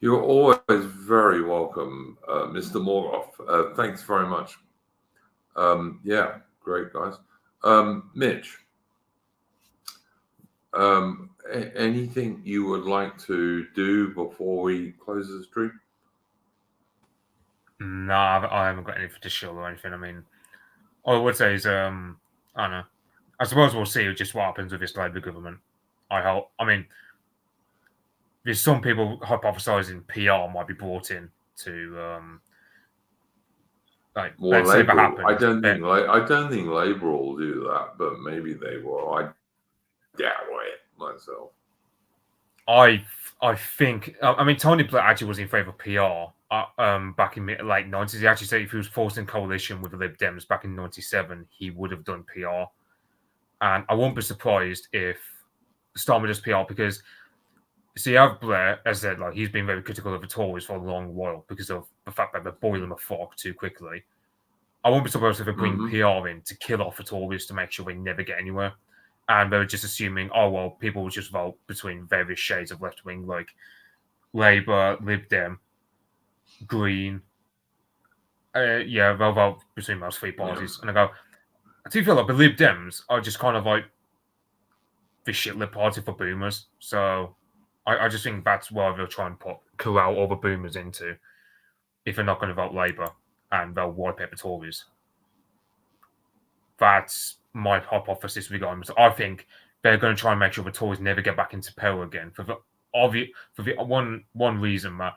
You're always very welcome, Mr. Morgoth. Thanks very much. Yeah, great, guys. Mitch, anything you would like to do before we close the stream? No, I haven't got anything to show or anything. I mean, all I would say is, I don't know. I suppose we'll see just what happens with this Labour government. I hope. I mean, there's some people hypothesizing PR might be brought in to like more let's see if it Labour. happens. I don't think Labour will do that, but maybe they will. I doubt it myself. I think. I mean, Tony Blair actually was in favour of PR back in late 90s. He actually said if he was forced in coalition with the Lib Dems back in 97, he would have done PR. And I won't be surprised if Starmer does PR because. See, Blair, as I said, like he's been very critical of the Tories for a long while because of the fact that they're boiling the fog too quickly. I won't be surprised if they bring PR in to kill off the Tories to make sure they never get anywhere. And they're just assuming, oh, well, people will just vote between various shades of left wing, like Labour, Lib Dem, Green. Yeah, they'll vote between those three parties. And I go, I do feel like the Lib Dems are just kind of like the shit lib party for boomers. So I just think that's where they'll try and corral all the boomers into if they're not going to vote Labour and they'll wipe out the Tories. That's my hypothesis regarding this. I think they're going to try and make sure the Tories never get back into power again for the one reason that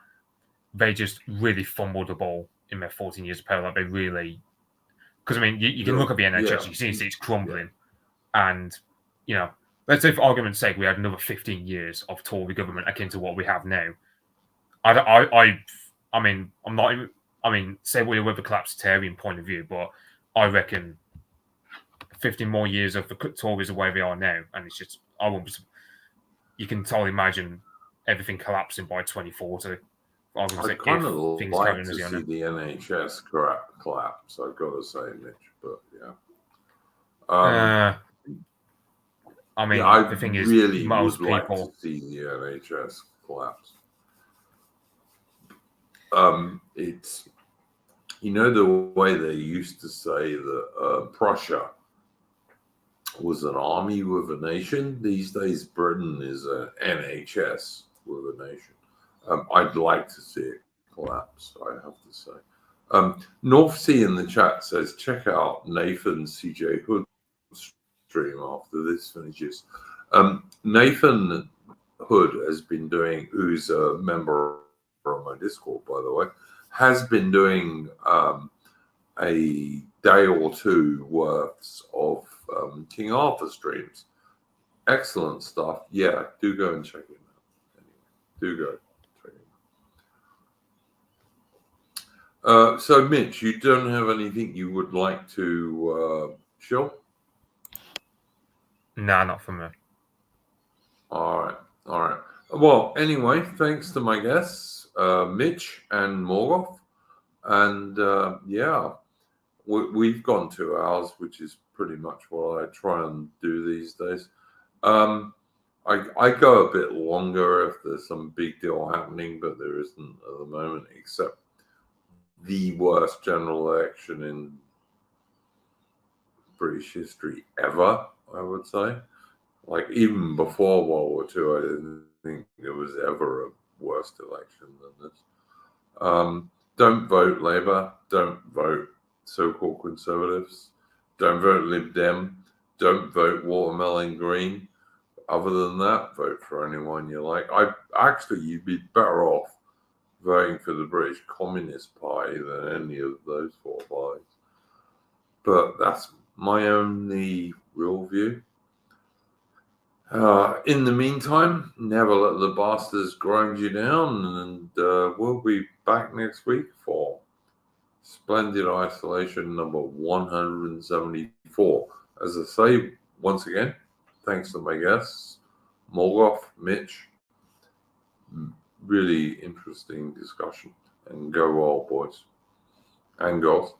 they just really fumbled the ball in their 14 years of power. Like they really, because I mean, you can look at the NHS, you see it's crumbling, and you know. Let's say, for argument's sake, we had another 15 years of Tory government akin to what we have now. I mean, I'm not even. I mean, say what you will with the collapsitarian point of view, but I reckon 15 more years of the Tories the way they are now, and it's just I won't be. You can totally imagine everything collapsing by 2040. I kind of like to see the NHS collapse. I've got to say, Mitch, but yeah. I mean, yeah, the thing is, really most would people like to see the NHS collapse. It's the way they used to say that Prussia was an army with a nation. These days, Britain is an NHS with a nation. I'd like to see it collapse. I have to say. North Sea in the chat says, check out Nathan CJ Hood stream after this finishes. Nathan Hood has been doing, who's a member of my Discord, by the way, has been doing a day or two worths of King Arthur streams. Excellent stuff. Yeah, do go and check it out. Anyway, do go check it out. So, Mitch, you don't have anything you would like to show? Nah, not for me. All right. Well, anyway, thanks to my guests, Mitch and Morgoth. And yeah, we've gone 2 hours, which is pretty much what I try and do these days. I go a bit longer if there's some big deal happening, but there isn't at the moment, except the worst general election in British history ever, I would say. Like, even before World War II, I didn't think there was ever a worse election than this. Don't vote Labour. Don't vote so-called Conservatives. Don't vote Lib Dem. Don't vote Watermelon Green. Other than that, vote for anyone you like. You'd be better off voting for the British Communist Party than any of those 4 parties. But that's my only real view. In the meantime, never let the bastards grind you down, and we'll be back next week for Splendid Isolation number 174. As I say, once again, thanks to my guests, Morgoth, Mitch. Really interesting discussion, and go well, boys and girls.